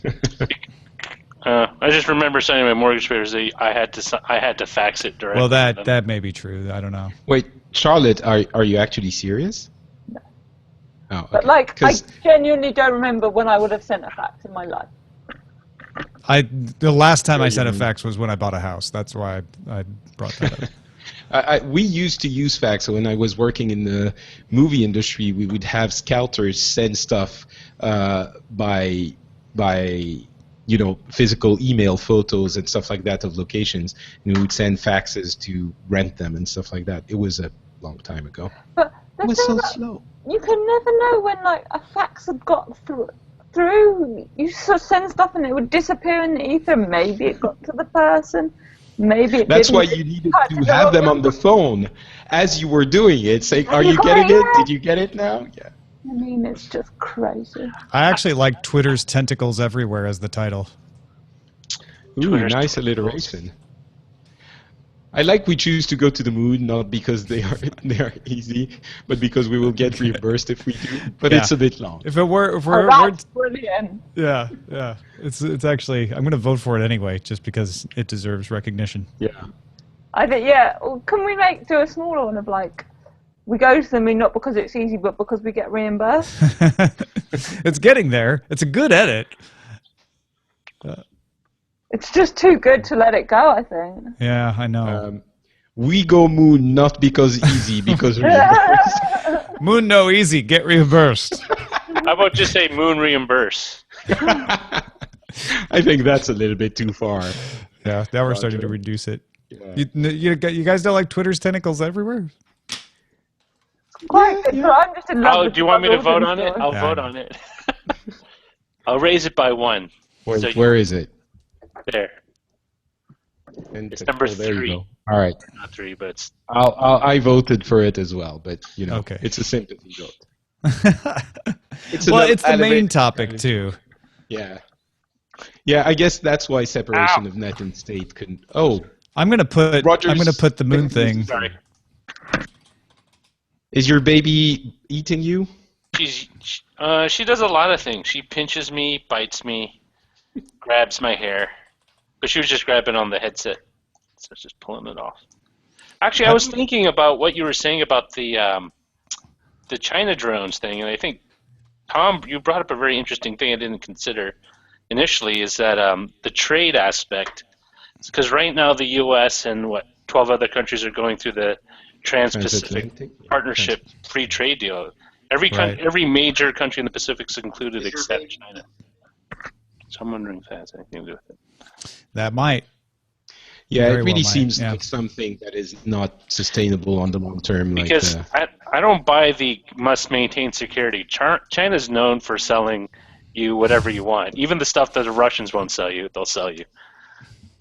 S4: is.
S9: I just remember signing my mortgage papers. I had to fax it directly.
S1: Well,
S9: to them.
S1: that may be true. I don't know.
S5: Wait, Charlotte, are you actually serious?
S4: No.
S5: Oh, okay.
S4: But like, I
S5: 'Cause-
S4: genuinely don't remember when I would have sent a fax in my life.
S1: The last time I sent a fax was when I bought a house. That's why I brought that up.
S5: we used to use fax. So when I was working in the movie industry, we would have scouters send stuff by physical email photos and stuff like that of locations, and we would send faxes to rent them and stuff like that. It was a long time ago.
S4: But
S5: It
S4: the
S5: was
S4: thing
S5: so
S4: that
S5: slow.
S4: you can never know when like a fax had got through. You sort of send stuff and it would disappear in the ether. Maybe it got to the person. Maybe it
S5: That's
S4: didn't.
S5: why you needed
S4: Had
S5: to
S4: go
S5: have them
S4: over.
S5: on the phone as you were doing it, saying, "Are you
S4: got
S5: getting
S4: it
S5: it?
S4: yet?"
S5: Did you get it now?" Yeah.
S4: I mean, it's just crazy.
S1: I actually like Twitter's Tentacles Everywhere as the title.
S5: Ooh,
S9: Twitter's
S5: nice
S9: Tentacles.
S5: alliteration. I like we choose to go to the moon not because they are easy, but because we will get reimbursed if we do. But
S1: Yeah.
S5: it's a bit long.
S1: If we're
S4: That's brilliant.
S1: yeah. It's actually I'm going to vote for it anyway, just because it deserves recognition.
S5: Yeah.
S4: I think, well, can we do a smaller one of like, we go to them not because it's easy, but because we get reimbursed?
S1: It's getting there. It's a good edit.
S4: It's just too good to let it go, I think.
S1: Yeah, I know.
S5: We go moon not because easy, because reimbursed.
S1: Moon no easy. Get reimbursed.
S9: How about just say moon reimburse?
S5: I think that's a little bit too far.
S1: Yeah, now we're starting to reduce it.
S5: Yeah.
S1: You guys don't like Twitter's Tentacles Everywhere?
S4: Quite good, but I'm just in love
S9: Oh,
S4: with
S9: do you want me to vote
S4: Aldrin
S9: on it?
S4: story.
S9: I'll
S1: Yeah.
S9: vote on it. I'll raise it by 1.
S5: Wait,
S9: So
S5: where is it?
S9: There.
S5: And
S9: It's number
S5: there you
S9: 3.
S5: go. All right.
S9: Not 3, but it's
S5: I voted for it as well, but
S1: Okay.
S5: it's a sympathy vote.
S1: Well,
S5: an
S1: it's the main
S5: element-
S1: topic too.
S5: Yeah. Yeah, I guess that's why separation of net and state couldn't. Oh,
S1: I'm gonna put
S5: Rogers-
S1: the moon thing.
S9: sorry.
S5: is your baby eating you?
S9: She does a lot of things. She pinches me, bites me, grabs my hair, but she was just grabbing on the headset, so it's just pulling it off. Actually, I was thinking about what you were saying about the China drones thing, and I think Tom, you brought up a very interesting thing I didn't consider initially. Is that the trade aspect? Because right now the U.S. and 12 other countries are going through the Trans-Pacific
S5: Transatlantic?
S9: Partnership free trade deal. Every major country in the Pacific is included except China. So I'm wondering if that has anything to do with it.
S1: That might.
S5: Yeah,
S1: Very
S5: it really
S1: well might,
S5: seems
S1: yeah.
S5: like something that is not sustainable on the long term.
S9: Because I don't buy the must maintain security. China's known for selling you whatever you want. Even the stuff that the Russians won't sell you, they'll sell you.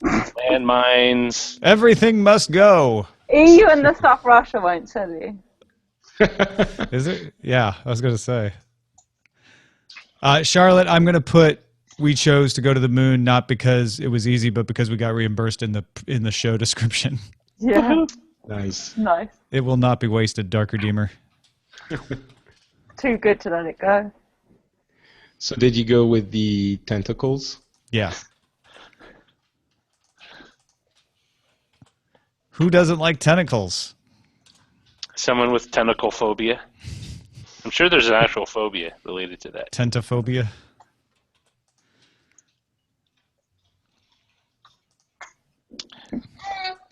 S9: Landmines.
S1: Everything must go.
S4: EU and the stuff Russia won't sell you.
S1: Is it? Yeah, I was going to say. Charlotte, I'm going to put we chose to go to the moon not because it was easy, but because we got reimbursed in the show description.
S4: Yeah,
S5: nice.
S4: nice.
S1: It will not be wasted, Dark Redeemer.
S4: Too good to let it go.
S5: So did you go with the tentacles?
S1: Yeah. Who doesn't like tentacles?
S9: Someone with tentacle phobia. I'm sure there's an actual phobia related to that.
S1: Tentaphobia.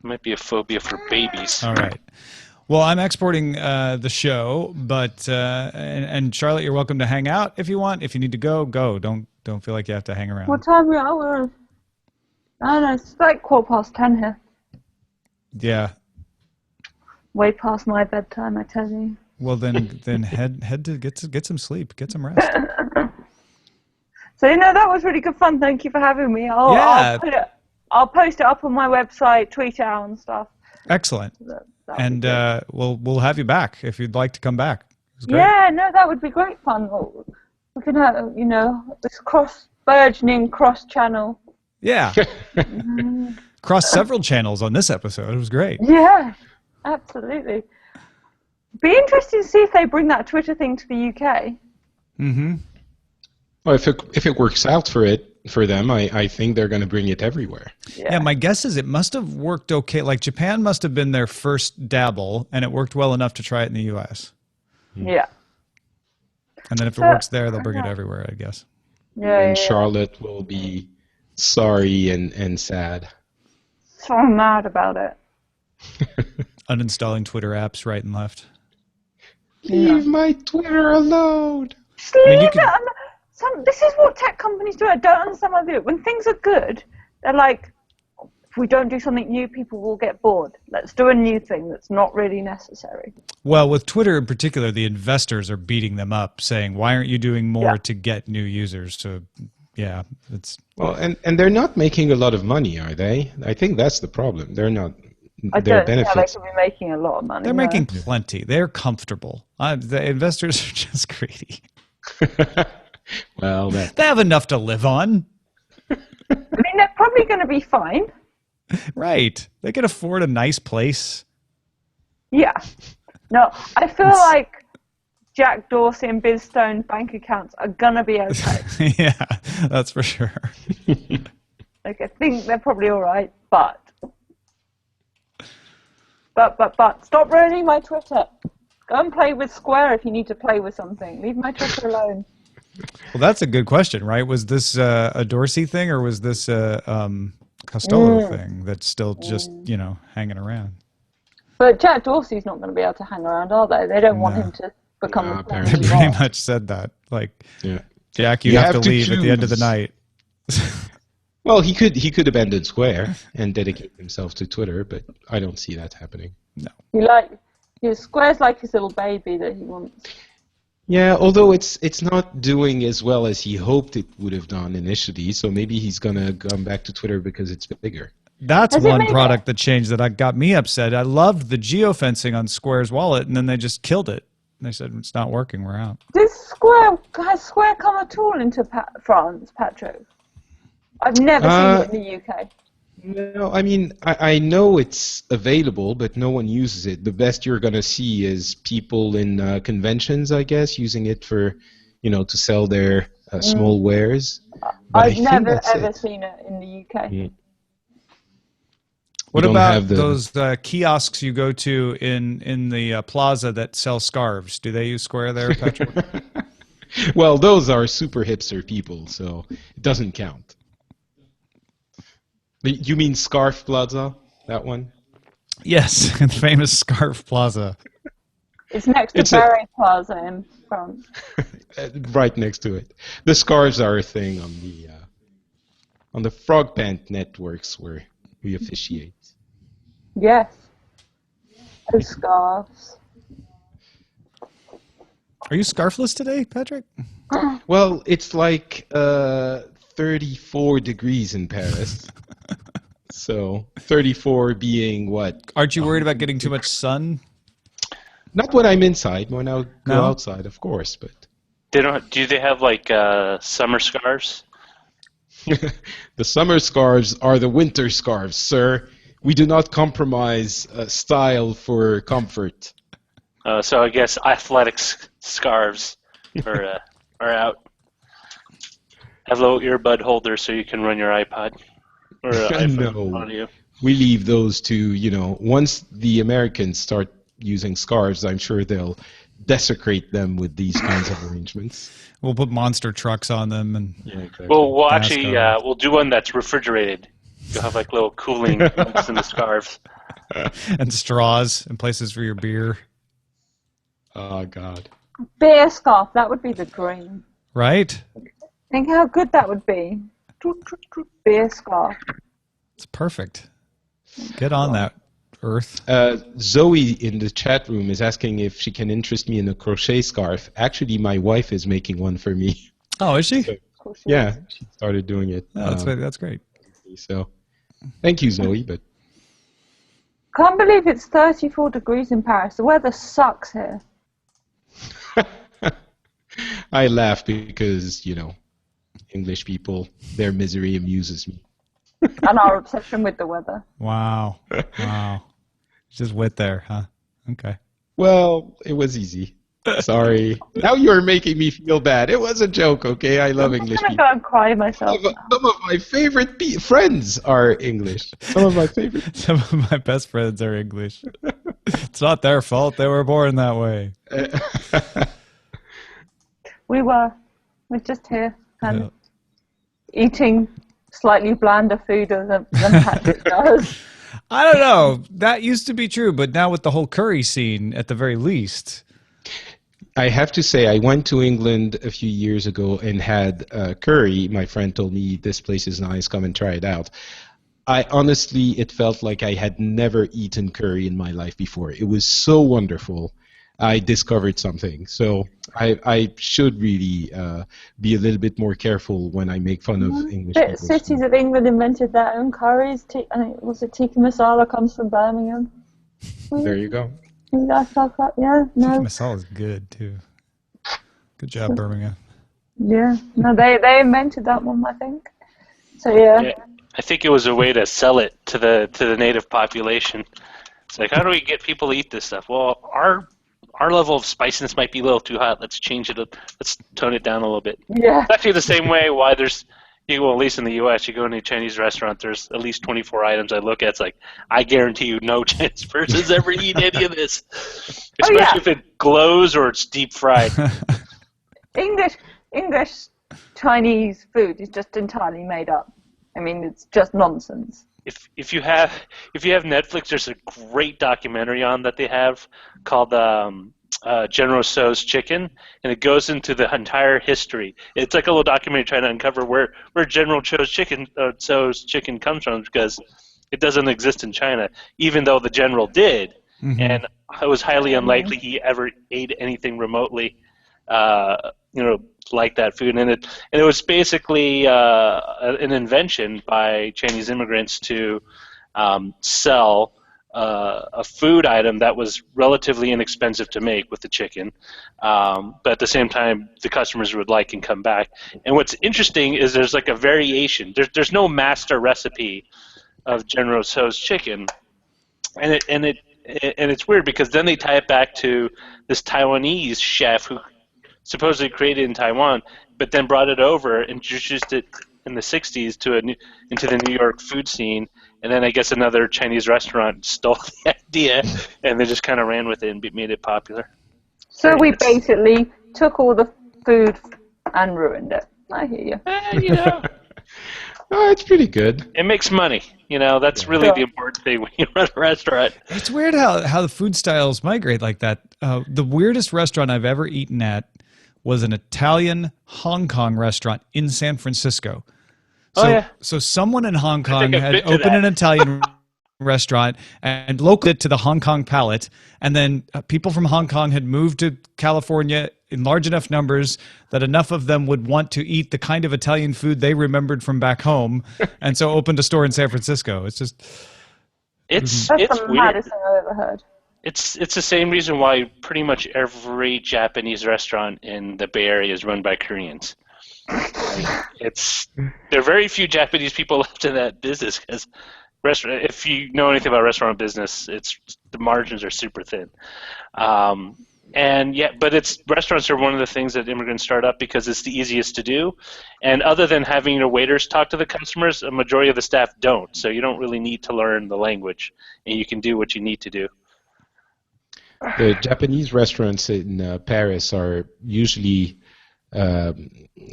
S9: Might be a phobia for babies.
S1: All right. Well, I'm exporting the show, but and Charlotte, you're welcome to hang out if you want. If you need to go, go. Don't feel like you have to hang around.
S4: What time are we? I don't know, it's like 10:15 here.
S1: Yeah.
S4: Way past my bedtime, I tell you.
S1: Well, then head to get some sleep, get some rest.
S4: So that was really good fun. Thank you for having me. I'll post it up on my website, tweet it out and stuff.
S1: Excellent. And we'll have you back if you'd like to come back.
S4: Yeah, no, that would be great fun. We can have, this burgeoning cross-channel.
S1: Yeah. Cross several channels on this episode. It was great.
S4: Yeah, absolutely. Be interesting to see if they bring that Twitter thing to the UK.
S1: Mm-hmm.
S5: Well, if it works out for them, I think they're going to bring it everywhere.
S1: Yeah, my guess is it must have worked okay. Like Japan must have been their first dabble, and it worked well enough to try it in the US.
S4: Yeah.
S1: And then if it works there, they'll bring it everywhere, I guess.
S4: Yeah.
S5: And Charlotte will be sorry and sad.
S4: So mad about it.
S1: Uninstalling Twitter apps right and left.
S5: Leave my Twitter alone.
S4: Just leave it. This is what tech companies do. I don't understand why they do it. When things are good, they're like, if we don't do something new, people will get bored. Let's do a new thing that's not really necessary.
S1: Well, with Twitter in particular, the investors are beating them up, saying, why aren't you doing more to get new users? So, yeah, it's...
S5: Well, and they're not making a lot of money, are they? I think that's the problem. They're not... Their benefits.
S4: They could be making a lot of money.
S1: They're making plenty. They're comfortable. The investors are just greedy.
S5: Well,
S1: they have enough to live on.
S4: I mean, they're probably going to be fine.
S1: Right. They can afford a nice place.
S4: Yeah. No, I feel like Jack Dorsey and Biz Stone's bank accounts are going to be okay.
S1: Yeah, that's for sure.
S4: Like, I think they're probably all right, but stop ruining my Twitter. Go and play with Square if you need to play with something. Leave my Twitter alone.
S1: Well, that's a good question, right? Was this a Dorsey thing, or was this a Costello thing that's still just, hanging around?
S4: But Jack Dorsey's not going to be able to hang around, are they? They don't want him to become a
S1: They pretty much said that. Like, Jack, you have to leave at the end of the night.
S5: Well, he could abandon Square and dedicate himself to Twitter, but I don't see that happening.
S1: No.
S4: Square's like his little baby that he wants.
S5: Yeah, although it's not doing as well as he hoped it would have done initially, so maybe he's gonna come back to Twitter because it's bigger.
S1: That's one product that changed that got me upset. I loved the geofencing on Square's wallet, and then they just killed it. They said it's not working. We're out.
S4: Has Square come at all into France, Patrick? I've never seen it in the UK.
S5: No, I mean, I know it's available, but no one uses it. The best you're going to see is people in conventions, I guess, using it for, to sell their small wares.
S4: I've never, ever seen it in the UK.
S5: Mm.
S1: What about those kiosks you go to in the plaza that sell scarves? Do they use Square there, Patrick?
S5: Well, those are super hipster people, so it doesn't count. You mean Scarf Plaza, that one?
S1: Yes, the famous Scarf Plaza.
S4: It's next to Barry Plaza in France.
S5: Right next to it. The scarves are a thing on the Frog Pant networks where we officiate.
S4: Yes. Those scarves.
S1: Are you scarfless today, Patrick?
S5: Well, it's like 34 degrees in Paris. So 34 being what?
S1: Aren't you worried about getting too much sun?
S5: Not when I'm inside. When I go outside, of course, but
S9: Do they have like summer scarves?
S5: The summer scarves are the winter scarves, sir. We do not compromise style for comfort.
S9: So I guess athletics scarves are out. Have little earbud holders so you can run your iPod or iPhone audio.
S5: We leave those to, once the Americans start using scarves, I'm sure they'll desecrate them with these kinds of arrangements.
S1: We'll put monster trucks on them. And
S5: exactly.
S9: Well, we'll do one that's refrigerated. You'll have like little cooling units in the scarves.
S1: And straws and places for your beer.
S5: Oh, God.
S4: Beer scarf, that would be the dream.
S1: Right?
S4: Think how good that would be. Beer scarf.
S1: It's perfect. Get on that. Earth.
S5: Zoe in the chat room is asking if she can interest me in a crochet scarf. Actually, my wife is making one for me.
S1: Oh, is she?
S5: So, yeah, she started doing it.
S1: Oh, that's great.
S5: So, thank you, Zoe. But
S4: Can't believe it's 34 degrees in Paris. The weather sucks here.
S5: I laugh because, English people, their misery amuses me.
S4: And our obsession with the weather.
S1: Wow. Wow. Just wet there, huh? Okay.
S5: Well, it was easy. Sorry. Now you're making me feel bad. It was a joke, okay? I love English
S4: I'm
S5: people.
S4: going to go and cry myself.
S5: Some of my favorite friends are English. Some of my favorite.
S1: Some of my best friends are English. It's not their fault. They were born that way.
S4: We're just here and eating slightly blander food than Patrick does.
S1: I don't know. That used to be true, but now with the whole curry scene, at the very least.
S5: I have to say, I went to England a few years ago and had curry. My friend told me, this place is nice, come and try it out. Honestly, it felt like I had never eaten curry in my life before. It was so wonderful. I discovered something. So I should really be a little bit more careful when I make fun of English people.
S4: Cities of England invented their own curries. I think was it tikka masala comes from Birmingham.
S5: There you go.
S4: Yeah,
S1: Tikka masala is good too. Good job, Birmingham.
S4: Yeah, no, they invented that one, I think. So yeah.
S9: I think it was a way to sell it to the native population. It's like, how do we get people to eat this stuff? Well, our level of spiciness might be a little too hot. Let's change it up. Let's tone it down a little bit.
S4: Yeah.
S9: It's actually the same way why at least in the U.S., you go into a Chinese restaurant, there's at least 24 items I look at. It's like, I guarantee you no Chinese person's ever eat any of this. Especially if it glows or it's deep fried.
S4: English Chinese food is just entirely made up. I mean, it's just nonsense.
S9: If you have Netflix, there's a great documentary on that they have called General Tso's Chicken, and it goes into the entire history. It's like a little documentary trying to uncover where General Tso's chicken comes from, because it doesn't exist in China, even though the general did, and it was highly unlikely he ever ate anything remotely, like that food. And it was basically an invention by Chinese immigrants to sell a food item that was relatively inexpensive to make with the chicken, but at the same time the customers would like and come back. And what's interesting is there's like a variation. There's no master recipe of General Tso's chicken, and it's weird because then they tie it back to this Taiwanese chef who supposedly created in Taiwan, but then brought it over, introduced it in the 60s into the New York food scene, and then I guess another Chinese restaurant stole the idea, and they just kind of ran with it and made it popular.
S4: So we basically took all the food and ruined it. I hear you.
S5: Oh, it's pretty good.
S9: It makes money. That's really the important thing when you run a restaurant.
S1: It's weird how the food styles migrate like that. The weirdest restaurant I've ever eaten at was an Italian Hong Kong restaurant in San Francisco. So someone in Hong Kong had opened an Italian restaurant and located it to the Hong Kong palate, and then people from Hong Kong had moved to California in large enough numbers that enough of them would want to eat the kind of Italian food they remembered from back home, and so opened a store in San Francisco. It's just
S9: it's
S4: the
S9: weird.
S4: maddest thing I've ever heard.
S9: It's the same reason why pretty much every Japanese restaurant in the Bay Area is run by Koreans. There are very few Japanese people left in that business, because if you know anything about restaurant business, the margins are super thin. But restaurants are one of the things that immigrants start up because it's the easiest to do, and other than having your waiters talk to the customers, a majority of the staff don't. So you don't really need to learn the language, and you can do what you need to do.
S5: The Japanese restaurants in Paris are usually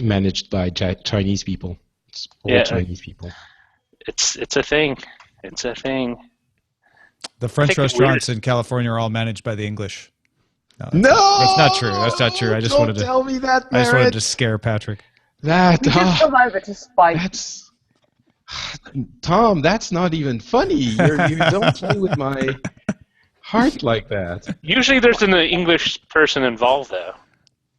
S5: managed by Chinese people. It's all Chinese people.
S9: It's a thing. It's a thing.
S1: The French restaurants in California are all managed by the English.
S5: No,
S1: that's not true. That's not true. I just wanted to
S5: tell me that,
S1: I just wanted to scare Patrick.
S5: That
S4: You just come over to spite.
S5: Tom, that's not even funny. You don't play with my heart like that.
S9: Usually there's an English person involved, though.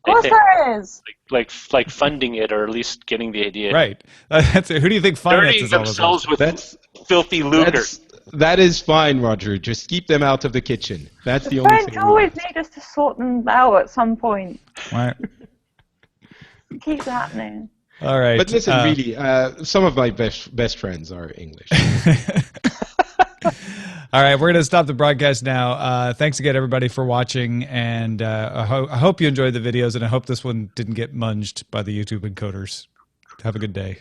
S4: Of course there is.
S9: Like funding it, or at least getting the idea.
S1: Right. That's it. Who do you think finances
S9: Dirtying
S1: all of
S9: themselves
S1: this?
S9: with filthy lucre.
S5: That is fine, Roger. Just keep them out of the kitchen. That's the only
S4: French
S5: thing.
S4: always need us to sort them out at some point.
S1: Right.
S4: It keeps happening.
S1: All right.
S5: But listen, really, some of my best friends are English.
S1: All right, we're going to stop the broadcast now. Thanks again, everybody, for watching, and I hope you enjoyed the videos, and I hope this one didn't get munged by the YouTube encoders. Have a good day.